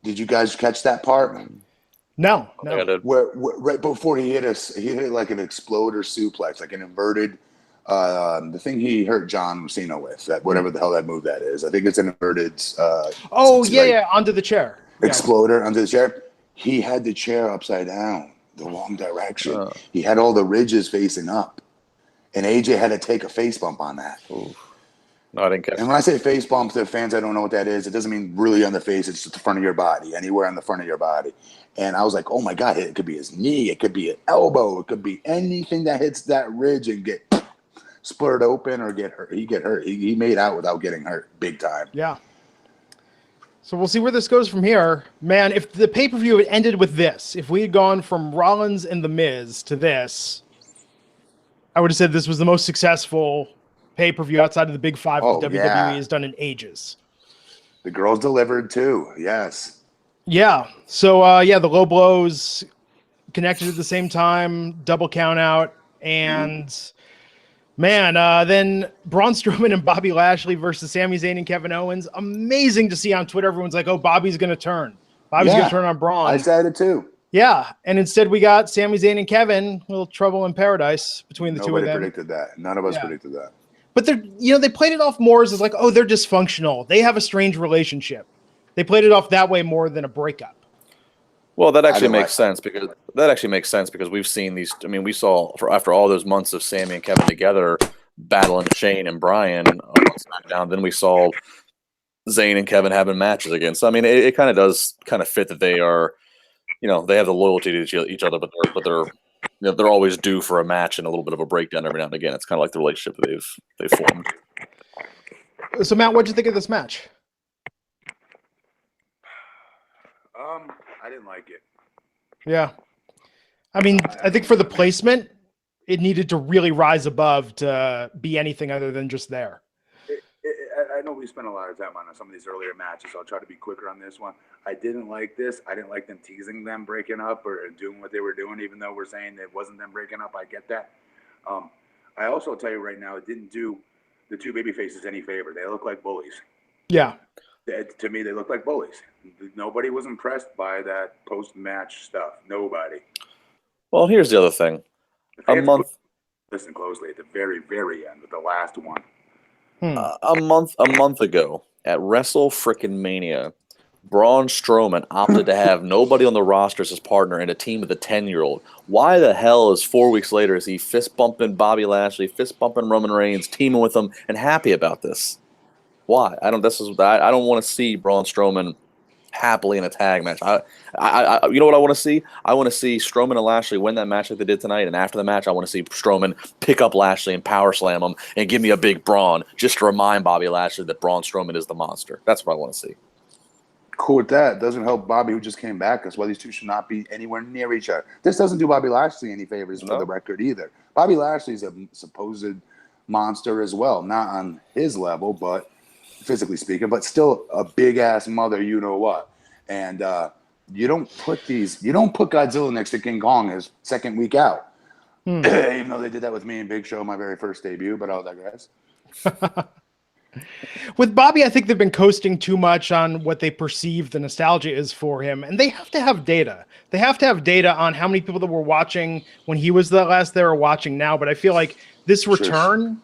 Did you guys catch that part? No. Where right before he hit it like an exploder suplex, like an inverted. The thing he hurt John Cena with, that whatever the hell that move that is. I think it's an inverted. Onto the chair. Exploder onto the chair. He had the chair upside down, the wrong direction. He had all the ridges facing up, and AJ had to take a face bump on that. Ooh. No, I didn't catch. And when I say face bump to fans, I don't know what that is. It doesn't mean really on the face. It's just the front of your body, anywhere on the front of your body. And I was like, oh my God, it could be his knee. It could be an elbow. It could be anything that hits that ridge and get split open or get hurt. He get hurt. He made out without getting hurt big time. Yeah. So we'll see where this goes from here. Man, if the pay-per-view had ended with this, if we had gone from Rollins and The Miz to this, I would have said this was the most successful pay-per-view outside of the big five that WWE has done in ages. The girls delivered too. Yes. Yeah. So, the low blows connected at the same time, double count out. And then Braun Strowman and Bobby Lashley versus Sami Zayn and Kevin Owens. Amazing to see on Twitter. Everyone's like, oh, Bobby's going to turn. Bobby's going to turn on Braun. I said it too. Yeah, and instead we got Sami Zayn and Kevin, a little trouble in paradise between the two of them. Nobody predicted that. None of us predicted that. But they played it off more as like, oh, they're dysfunctional. They have a strange relationship. They played it off that way more than a breakup. Well, that actually makes sense because we've seen these. I mean, we saw after all those months of Sami and Kevin together battling Shane and Bryan on SmackDown. Then we saw Zayn and Kevin having matches again. So I mean, it kind of does kind of fit that they are. They have the loyalty to each other, but they're always due for a match and a little bit of a breakdown every now and again. It's kind of like the relationship that they've formed. So Matt, what'd you think of this match? I didn't like it. Yeah, I mean, I think for the placement, it needed to really rise above to be anything other than just there. I know we spent a lot of time on some of these earlier matches. I'll try to be quicker on this one. I didn't like this. I didn't like them teasing them breaking up or doing what they were doing, even though we're saying it wasn't them breaking up. I get that. I also tell you right now, it didn't do the two baby faces any favor. They look like bullies. Yeah. To me, they look like bullies. Nobody was impressed by that post-match stuff. Nobody. Well, here's the other thing. Listen closely at the very, very end of the last one. A month ago at Wrestle Frickin' Mania, Braun Strowman opted to have nobody on the roster as his partner and a team with a 10-year-old. Why the hell is 4 weeks later is he fist bumping Bobby Lashley, fist bumping Roman Reigns, teaming with him, and happy about this? Why? I don't want to see Braun Strowman happily in a tag match. You know what I want to see? I want to see Strowman and Lashley win that match like they did tonight, and after the match, I want to see Strowman pick up Lashley and power slam him and give me a big Braun just to remind Bobby Lashley that Braun Strowman is the monster. That's what I want to see. Cool with that. Doesn't help Bobby, who just came back. That's why these two should not be anywhere near each other. This doesn't do Bobby Lashley any favors for the record either. Bobby Lashley's a supposed monster as well, not on his level, but physically speaking, but still a big ass mother, you know what? And you don't put Godzilla next to King Kong his second week out. Even though they did that with me and Big Show my very first debut, but I'll digress. With Bobby, I think they've been coasting too much on what they perceive the nostalgia is for him, and they have to have data. They have to have data on how many people that were watching when he was the last they were watching now. But I feel like this return.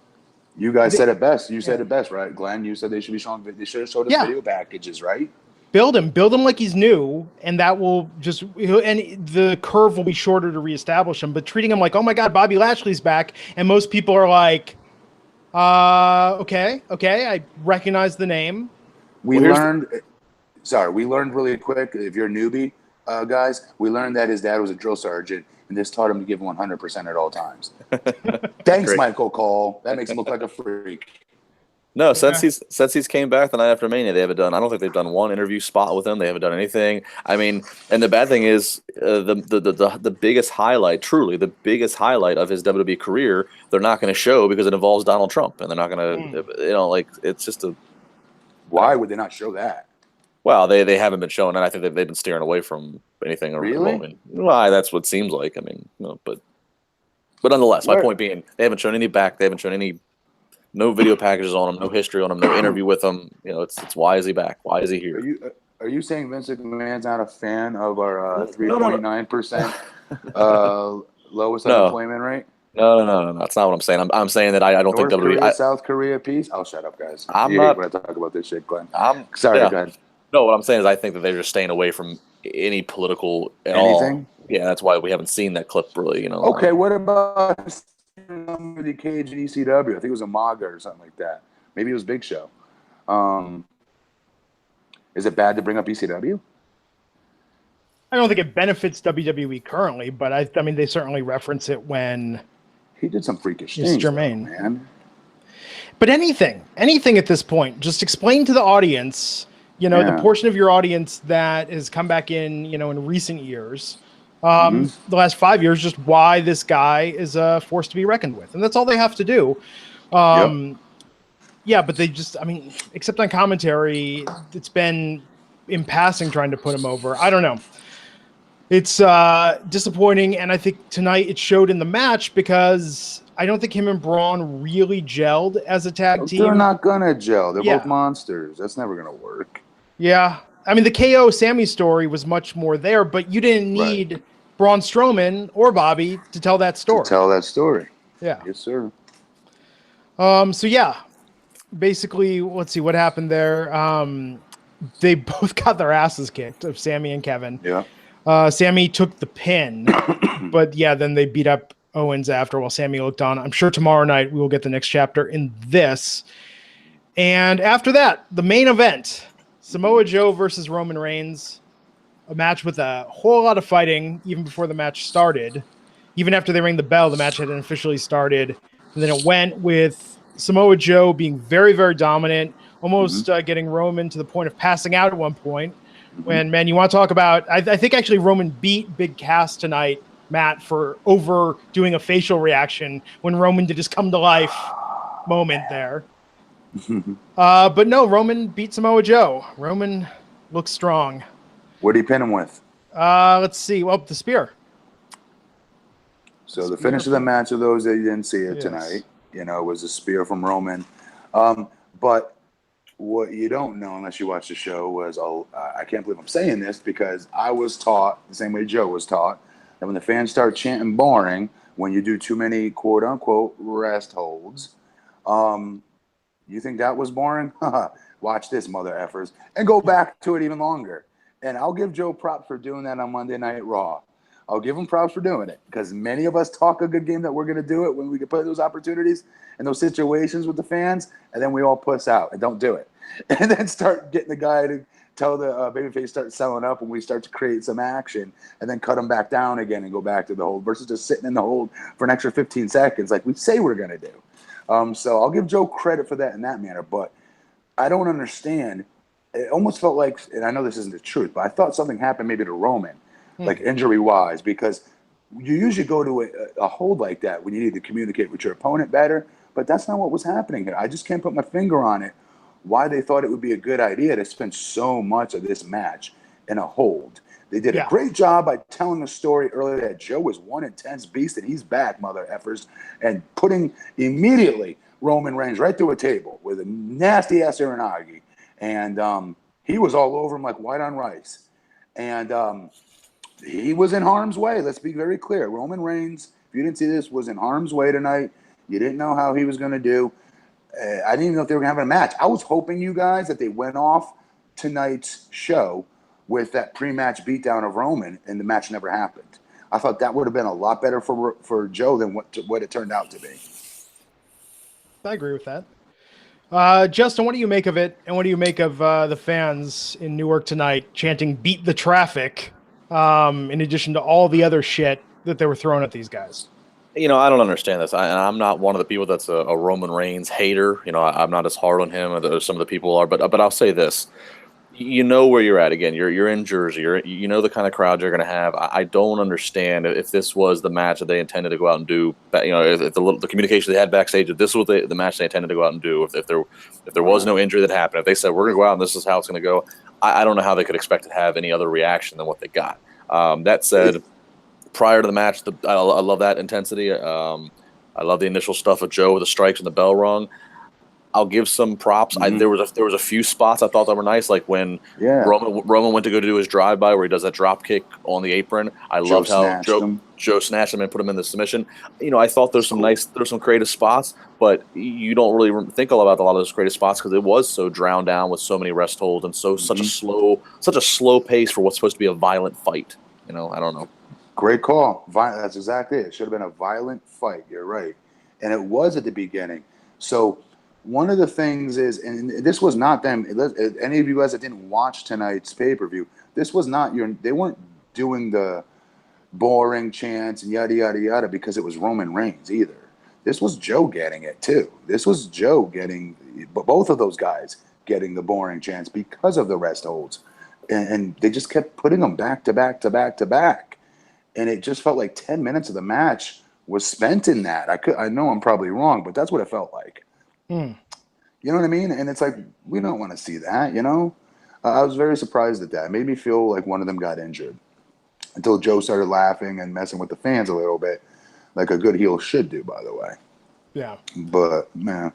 You guys said it best. You said it best, right, Glenn? You said they should be showing. They should have showed us video packages, right? Build him like he's new, and that will just and the curve will be shorter to reestablish him. But treating him like, oh my God, Bobby Lashley's back, and most people are like, okay, I recognize the name. We learned really quick. If you're a newbie, guys, we learned that his dad was a drill sergeant. And this taught him to give 100% at all times. Thanks, Great. Michael Cole. That makes him look like a freak. No, since he's came back the night after Mania, they haven't done. I don't think they've done one interview spot with him. They haven't done anything. I mean, and the bad thing is the biggest highlight, truly the biggest highlight of his WWE career, they're not going to show because it involves Donald Trump, and they're not going to. It's just a. Why would they not show that? Well, they haven't been showing, and I think they've been steering away from anything. Really? Well, that's what it seems like. I mean, but nonetheless, my point being, they haven't shown any back. They haven't shown any No video packages on him, no history on him, no interview with him. You know, it's why is he back? Why is he here? Are you saying Vince McMahon's not a fan of our 3.9% lowest unemployment rate? No. That's not what I'm saying. I'm saying that I don't think WWE. Korea, South Korea, peace. I'll shut up, guys. I'm you not hate when I talk about this shit, Glenn. I'm sorry. Yeah. Go ahead. No, what I'm saying is I think that they're just staying away from any political at all. Yeah, that's why we haven't seen that clip really. You know. Okay, what about the cage in ECW? I think it was a MAGA or something like that. Maybe it was Big Show. Is it bad to bring up ECW? I don't think it benefits WWE currently, but I mean, they certainly reference it when he did some freakish things, Jermaine, man. But anything at this point, just explain to the audience, you know, the portion of your audience that has come back in, you know, in recent years, the last 5 years, just why this guy is a force to be reckoned with, and that's all they have to do. Yeah, but they just, I mean, except on commentary, it's been in passing trying to put him over. I don't know. It's disappointing, and I think tonight it showed in the match because I don't think him and Braun really gelled as a tag team. They're not gonna gel. They're both monsters. That's never gonna work. Yeah. I mean, the KO Sammy story was much more there, but you didn't need Braun Strowman or Bobby to tell that story. Yeah. Yes, sir. So yeah, basically, let's see what happened there. They both got their asses kicked of Sammy and Kevin. Yeah. Sammy took the pin, but yeah, then they beat up Owens after while Sammy looked on. I'm sure tomorrow night we will get the next chapter in this. And after that, the main event, Samoa Joe versus Roman Reigns, a match with a whole lot of fighting even before the match started. Even after they rang the bell, the match hadn't officially started. And then it went with Samoa Joe being very, very dominant, almost getting Roman to the point of passing out at one point. When, man, you want to talk about, I think actually Roman beat Big Cass tonight, Matt, for overdoing a facial reaction when Roman did his come to life moment there. But no, Roman beat Samoa Joe. Roman looks strong. What did he pin him with? Let's see. Well, the spear. So the finish of the match, of those that didn't see it tonight, you know, was a spear from Roman. But what you don't know unless you watch the show was, I can't believe I'm saying this because I was taught the same way Joe was taught that when the fans start chanting boring, when you do too many quote unquote rest holds, you think that was boring? Watch this, mother effers, and go back to it even longer. And I'll give Joe props for doing that on Monday Night Raw. I'll give him props for doing it because many of us talk a good game that we're going to do it when we can put those opportunities and those situations with the fans, and then we all puss out and don't do it. And then start getting the guy to tell the babyface start selling up when we start to create some action and then cut him back down again and go back to the hold versus just sitting in the hold for an extra 15 seconds like we say we're going to do. So I'll give Joe credit for that in that manner, but I don't understand. It almost felt like, and I know this isn't the truth, but I thought something happened maybe to Roman, like injury-wise, because you usually go to a hold like that when you need to communicate with your opponent better, but that's not what was happening here. I just can't put my finger on it, why they thought it would be a good idea to spend so much of this match in a hold. They did a great job by telling the story earlier that Joe was one intense beast and he's back, mother effers, and putting immediately Roman Reigns right through a table with a nasty-ass Uranagi. And he was all over him like white on rice. And he was in harm's way. Let's be very clear. Roman Reigns, if you didn't see this, was in harm's way tonight. You didn't know how he was going to do. I didn't even know if they were going to have a match. I was hoping, you guys, that they went off tonight's show with that pre-match beatdown of Roman, and the match never happened. I thought that would have been a lot better for Joe than what it turned out to be. I agree with that. Justin, what do you make of it, and what do you make of the fans in Newark tonight chanting "Beat the Traffic" in addition to all the other shit that they were throwing at these guys? You know, I don't understand this. I'm not one of the people that's a Roman Reigns hater. You know, I'm not as hard on him as some of the people are. But I'll say this. You know where you're at. Again, you're in Jersey. You know the kind of crowd you're going to have. I don't understand if this was the match that they intended to go out and do. You know, if the communication they had backstage, if this was the match they intended to go out and do, if there was no injury that happened, if they said we're going to go out and this is how it's going to go, I don't know how they could expect to have any other reaction than what they got. That said, prior to the match, I love that intensity. I love the initial stuff of Joe with the strikes and the bell rung. I'll give some props. Mm-hmm. There was a few spots I thought that were nice, like when Roman went to go do his drive-by where he does that drop kick on the apron. I loved how Joe snatched him and put him in the submission. I thought there's some creative spots, but you don't really think about a lot of those creative spots because it was so drowned down with so many rest holds and such a slow pace for what's supposed to be a violent fight. I don't know. Great call. That's exactly it. It should have been a violent fight. You're right. And it was at the beginning. So one of the things is, and this was not them. Any of you guys that didn't watch tonight's pay-per-view, this was not they weren't doing the boring chants and yada, yada, yada because it was Roman Reigns either. This was Joe getting it too. This was Joe getting, both of those guys getting the boring chants because of the rest holds. And they just kept putting them back to back to back to back. And it just felt like 10 minutes of the match was spent in that. I know I'm probably wrong, but that's what it felt like. You know what I mean? And it's like, we don't want to see that, I was very surprised at that. It made me feel like one of them got injured until Joe started laughing and messing with the fans a little bit, like a good heel should do, by the way. Yeah. But, man.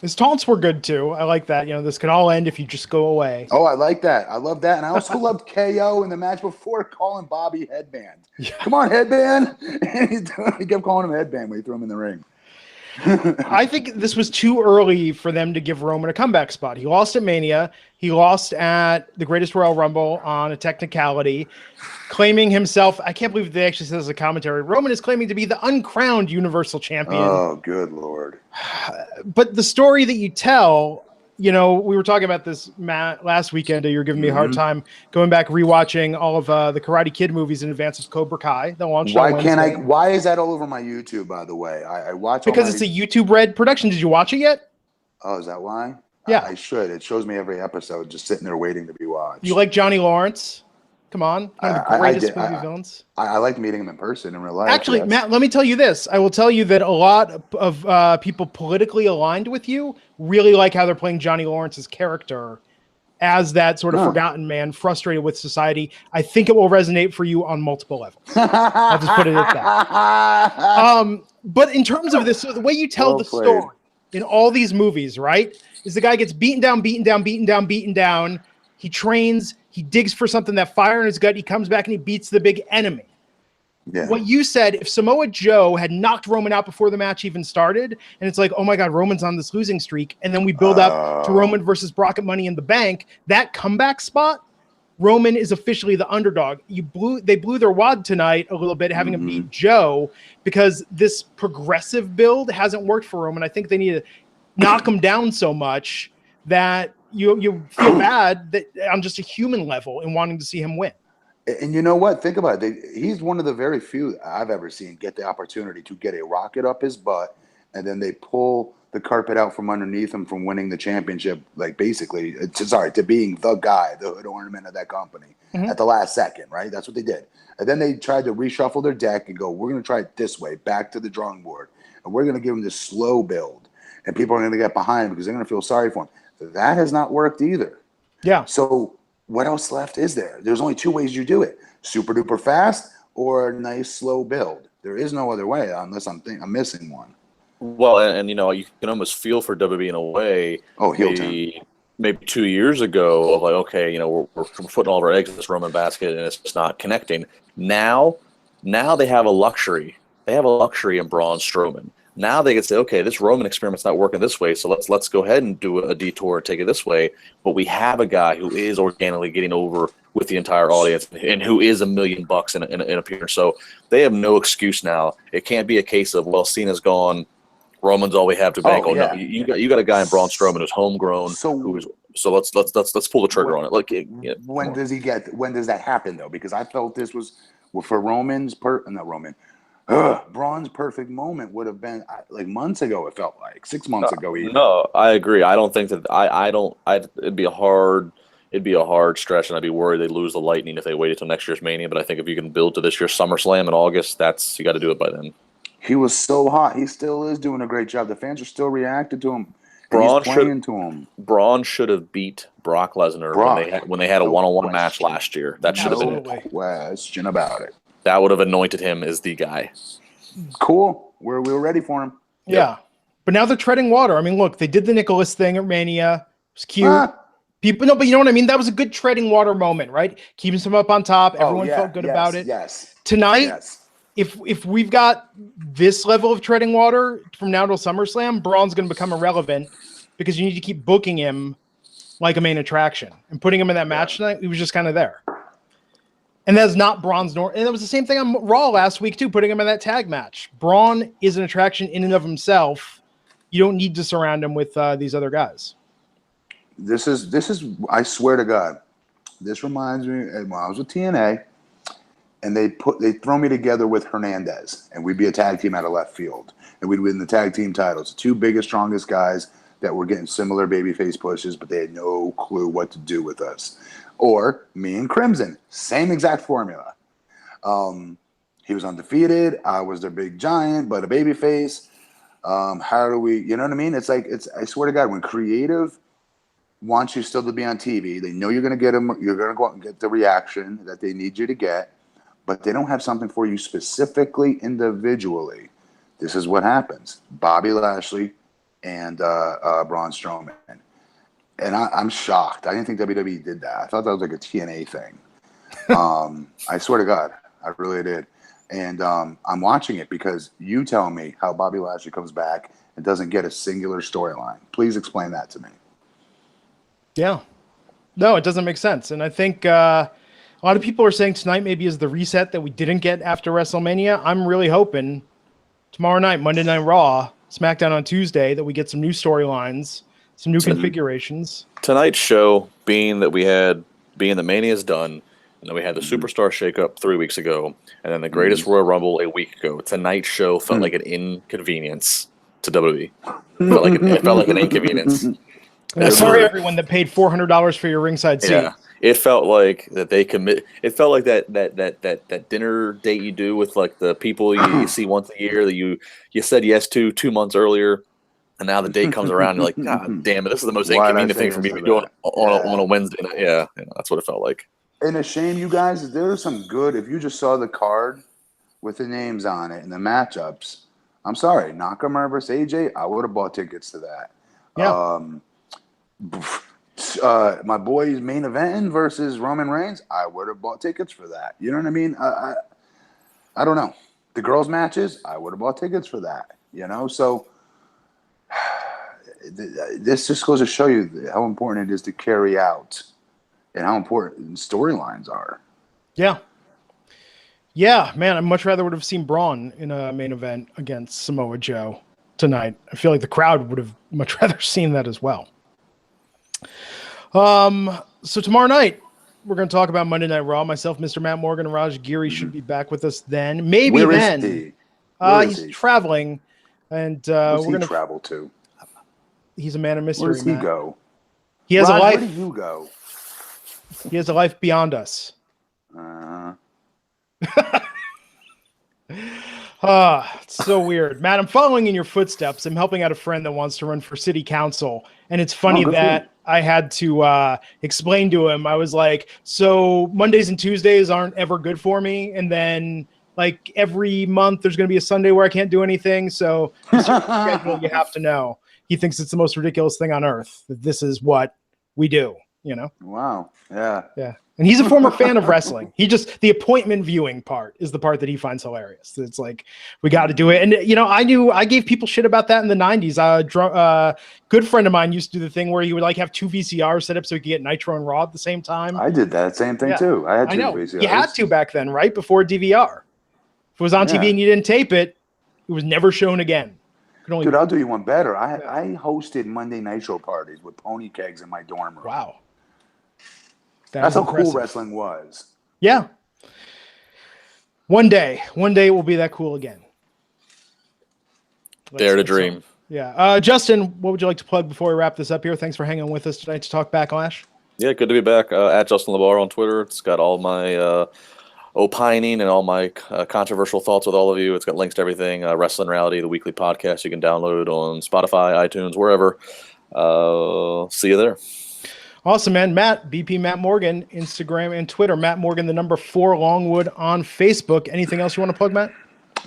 His taunts were good, too. I like that. This could all end if you just go away. Oh, I like that. I love that. And I also loved KO in the match before calling Bobby Headband. Yeah. Come on, Headband. And he kept calling him Headband when he threw him in the ring. I think this was too early for them to give Roman a comeback spot. He lost at Mania. He lost at the Greatest Royal Rumble on a technicality, claiming himself. I can't believe they actually said as a commentary. Roman is claiming to be the uncrowned Universal Champion. Oh, good Lord. But the story that you tell, we were talking about this, Matt, last weekend. You were giving me a hard time going back, rewatching all of the Karate Kid movies in advance of Cobra Kai that launched on Wednesday. Why is that all over my YouTube, by the way? I watch because it's a YouTube Red production. Did you watch it yet? Oh, is that why? Yeah. I should. It shows me every episode just sitting there waiting to be watched. You like Johnny Lawrence? Come on. One of the greatest movie villains. I liked meeting him in person in real life. Actually, yes. Matt, let me tell you this. I will tell you that a lot of people politically aligned with you really like how they're playing Johnny Lawrence's character as that sort of forgotten man, frustrated with society. I think it will resonate for you on multiple levels. I'll just put it at that. But in terms of this, so the way you tell the story in all these movies, right, is the guy gets beaten down. He trains. He digs for something, that fire in his gut. He comes back and he beats the big enemy. Yeah. What you said, if Samoa Joe had knocked Roman out before the match even started, and it's like, oh my God, Roman's on this losing streak, and then we build up to Roman versus Brock at Money in the Bank, that comeback spot, Roman is officially the underdog. They blew their wad tonight a little bit, having him beat Joe, because this progressive build hasn't worked for Roman. I think they need to knock him down so much that you feel bad that on just a human level in wanting to see him win. And you know what? Think about it. He's one of the very few I've ever seen get the opportunity to get a rocket up his butt, and then they pull the carpet out from underneath him from winning the championship, like basically, to being the guy, the hood ornament of that company at the last second, right? That's what they did. And then they tried to reshuffle their deck and go, we're going to try it this way, back to the drawing board. And we're going to give him this slow build. And people are going to get behind him because they're going to feel sorry for him. That has not worked either. Yeah. So what else left is there? There's only two ways you do it: super duper fast or a nice slow build. There is no other way unless I'm missing one. Well, and you can almost feel for WWE in a way. Oh, maybe 2 years ago, of like, okay, we're putting all of our eggs in this Roman basket and it's just not connecting. Now they have a luxury. They have a luxury in Braun Strowman. Now they can say, okay, this Roman experiment's not working this way, so let's go ahead and do a detour and take it this way. But we have a guy who is organically getting over with the entire audience and who is $1 million in appearance. So they have no excuse now. It can't be a case of, well, Cena's gone, Roman's all we have to bank on. No, you got a guy in Braun Strowman who's homegrown. So let's pull the trigger on it. Look, when does that happen though? Because I felt this was for Braun's perfect moment would have been like months ago. It felt like 6 months ago. Even. No, I agree. I don't think that it'd be a hard stretch, and I'd be worried they lose the Lightning if they waited till next year's Mania. But I think if you can build to this year's SummerSlam in August, you got to do it by then. He was so hot. He still is doing a great job. The fans are still reacting to him. Braun should have beat Brock Lesnar when they had a one-on-one match last year. That should have been it. Question about it. That would have anointed him as the guy. Cool. We were ready for him. Yeah. But now they're treading water. I mean, look, they did the Nicholas thing at Mania. It was cute. People, no, but you know what I mean? That was a good treading water moment, right? Keeping some up on top. Everyone felt good about it. Yes. Tonight, if we've got this level of treading water from now till SummerSlam, Braun's going to become irrelevant because you need to keep booking him like a main attraction. And putting him in that match tonight, he was just kind of there. And that's not Braun's norm. And it was the same thing on Raw last week, too, putting him in that tag match. Braun is an attraction in and of himself. You don't need to surround him with these other guys. This is. I swear to God, this reminds me when I was with TNA, and they throw me together with Hernandez, and we'd be a tag team out of left field, and we'd win the tag team titles. The two biggest, strongest guys that were getting similar babyface pushes, but they had no clue what to do with us. Or me and Crimson, same exact formula. He was undefeated. I was their big giant, but a babyface. How do we? You know what I mean? It's like I swear to God, when creative wants you still to be on TV. They know you're going to get them. You're going to go out and get the reaction that they need you to get, but they don't have something for you specifically, individually. This is what happens. Bobby Lashley and Braun Strowman. And I'm shocked. I didn't think WWE did that. I thought that was like a TNA thing. I swear to God, I really did. And I'm watching it because you tell me how Bobby Lashley comes back and doesn't get a singular storyline. Please explain that to me. Yeah. No, it doesn't make sense. And I think a lot of people are saying tonight maybe is the reset that we didn't get after WrestleMania. I'm really hoping tomorrow night, Monday Night Raw, SmackDown on Tuesday, that we get some new storylines, some new configurations. Tonight's show, being that Mania is done, and then we had the Superstar shakeup 3 weeks ago, and then the Greatest Royal Rumble a week ago. Tonight's show felt like an inconvenience to WWE. It felt like an inconvenience. Sorry, everyone that paid $400 for your ringside seat. Yeah, it felt like that they commit. It felt like that dinner date you do with like the people you see once a year that you said yes to 2 months earlier, and now the date comes around. You're like, God damn it, this is the most inconvenient thing for me to be doing on a Wednesday night. Yeah, that's what it felt like. And a shame, you guys. There's some good. If you just saw the card with the names on it and the matchups, I'm sorry, Nakamura versus AJ, I would have bought tickets to that. Yeah. My boy's main event versus Roman Reigns, I would have bought tickets for that. You know what I mean? I don't know. The girls' matches, I would have bought tickets for that. You know, so this just goes to show you how important it is to carry out and how important storylines are. Yeah. Yeah, man, I'd much rather would have seen Braun in a main event against Samoa Joe tonight. I feel like the crowd would have much rather seen that as well. So tomorrow night, we're going to talk about Monday Night Raw. Myself, Mr. Matt Morgan, and Raj Giri should be back with us then. Maybe Where then. Is he? He's traveling, and Where's we're going to travel to. He's a man of mystery. Where does he Matt. go? He has Raj, a life. Where do you go? He has a life beyond us. It's so weird. Matt, I'm following in your footsteps. I'm helping out a friend that wants to run for city council. And it's funny that I had to explain to him. I was like, so Mondays and Tuesdays aren't ever good for me. And then like every month there's going to be a Sunday where I can't do anything. So this schedule, you have to know. He thinks it's the most ridiculous thing on earth, that this is what we do, you know? Wow. Yeah. Yeah. And he's a former fan of wrestling. The appointment viewing part is the part that he finds hilarious. It's like, we got to do it. And, you know, I gave people shit about that in the 90s. A good friend of mine used to do the thing where he would like have two VCRs set up so he could get Nitro and Raw at the same time. I did that same thing too. I had two VCRs. You had to back then, right? Before DVR. If it was on TV and you didn't tape it, it was never shown again. Dude, I'll do you one better. I hosted Monday Nitro parties with pony kegs in my dorm room. Wow. That's how cool wrestling was. Yeah. One day it will be that cool again. Dare to dream. Yeah. Justin, what would you like to plug before we wrap this up here? Thanks for hanging with us tonight to talk Backlash. Yeah, good to be back. At Justin LaBar on Twitter. It's got all my opining and all my controversial thoughts with all of you. It's got links to everything. Wrestling Reality, the weekly podcast you can download on Spotify, iTunes, wherever. See you there. Awesome, man. BP Matt Morgan, Instagram and Twitter. Matt Morgan, the number 4 Longwood on Facebook. Anything else you want to plug, Matt?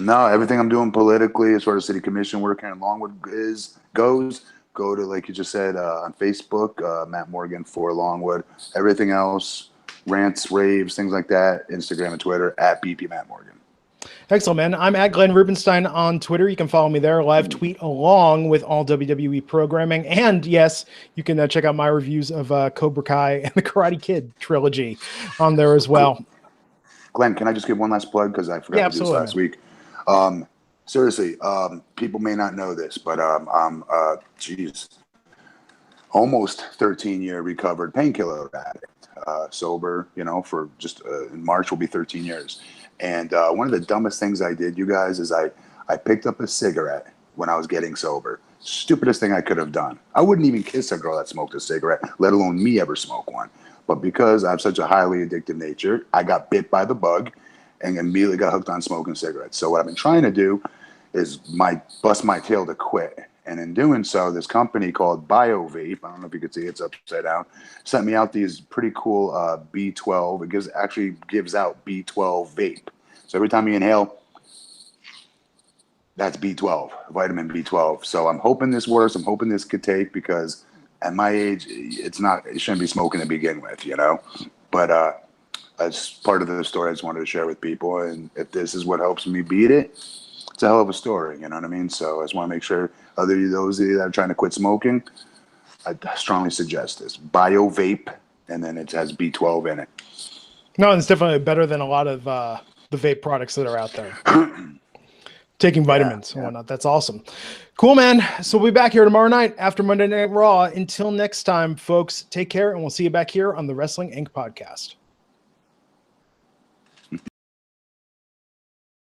No, everything I'm doing politically as far as city commission work here in Longwood goes. Go to, like you just said, on Facebook, Matt Morgan for Longwood. Everything else, rants, raves, things like that, Instagram and Twitter, at BP Matt Morgan. Excellent, man. I'm at Glenn Rubenstein on Twitter. You can follow me there. Live tweet along with all WWE programming. And yes, you can check out my reviews of Cobra Kai and the Karate Kid trilogy on there as well. Glenn, can I just give one last plug? Because I forgot to do this last week. Seriously, people may not know this, but I'm almost 13-year recovered painkiller addict. Sober, for just in March will be 13 years. And one of the dumbest things I did, you guys, is I picked up a cigarette when I was getting sober. Stupidest thing I could have done. I wouldn't even kiss a girl that smoked a cigarette, let alone me ever smoke one. But because I have such a highly addictive nature, I got bit by the bug and immediately got hooked on smoking cigarettes. So what I've been trying to do is bust my tail to quit. And in doing so, this company called BioVape, I don't know if you can see it's upside down, sent me out these pretty cool B12. It actually gives out B12 vape. So every time you inhale, that's B12, vitamin B12. So I'm hoping this works. I'm hoping this could take, because at my age, it shouldn't be smoking to begin with, But as part of the story I just wanted to share with people. And if this is what helps me beat it, it's a hell of a story, you know what I mean? So I just want to make sure those that are trying to quit smoking, I strongly suggest this. BioVape, and then it has B12 in it. No, it's definitely better than a lot of the vape products that are out there. Taking vitamins and whatnot. That's awesome. Cool, man. So we'll be back here tomorrow night after Monday Night Raw. Until next time, folks, take care, and we'll see you back here on the Wrestling Inc. podcast.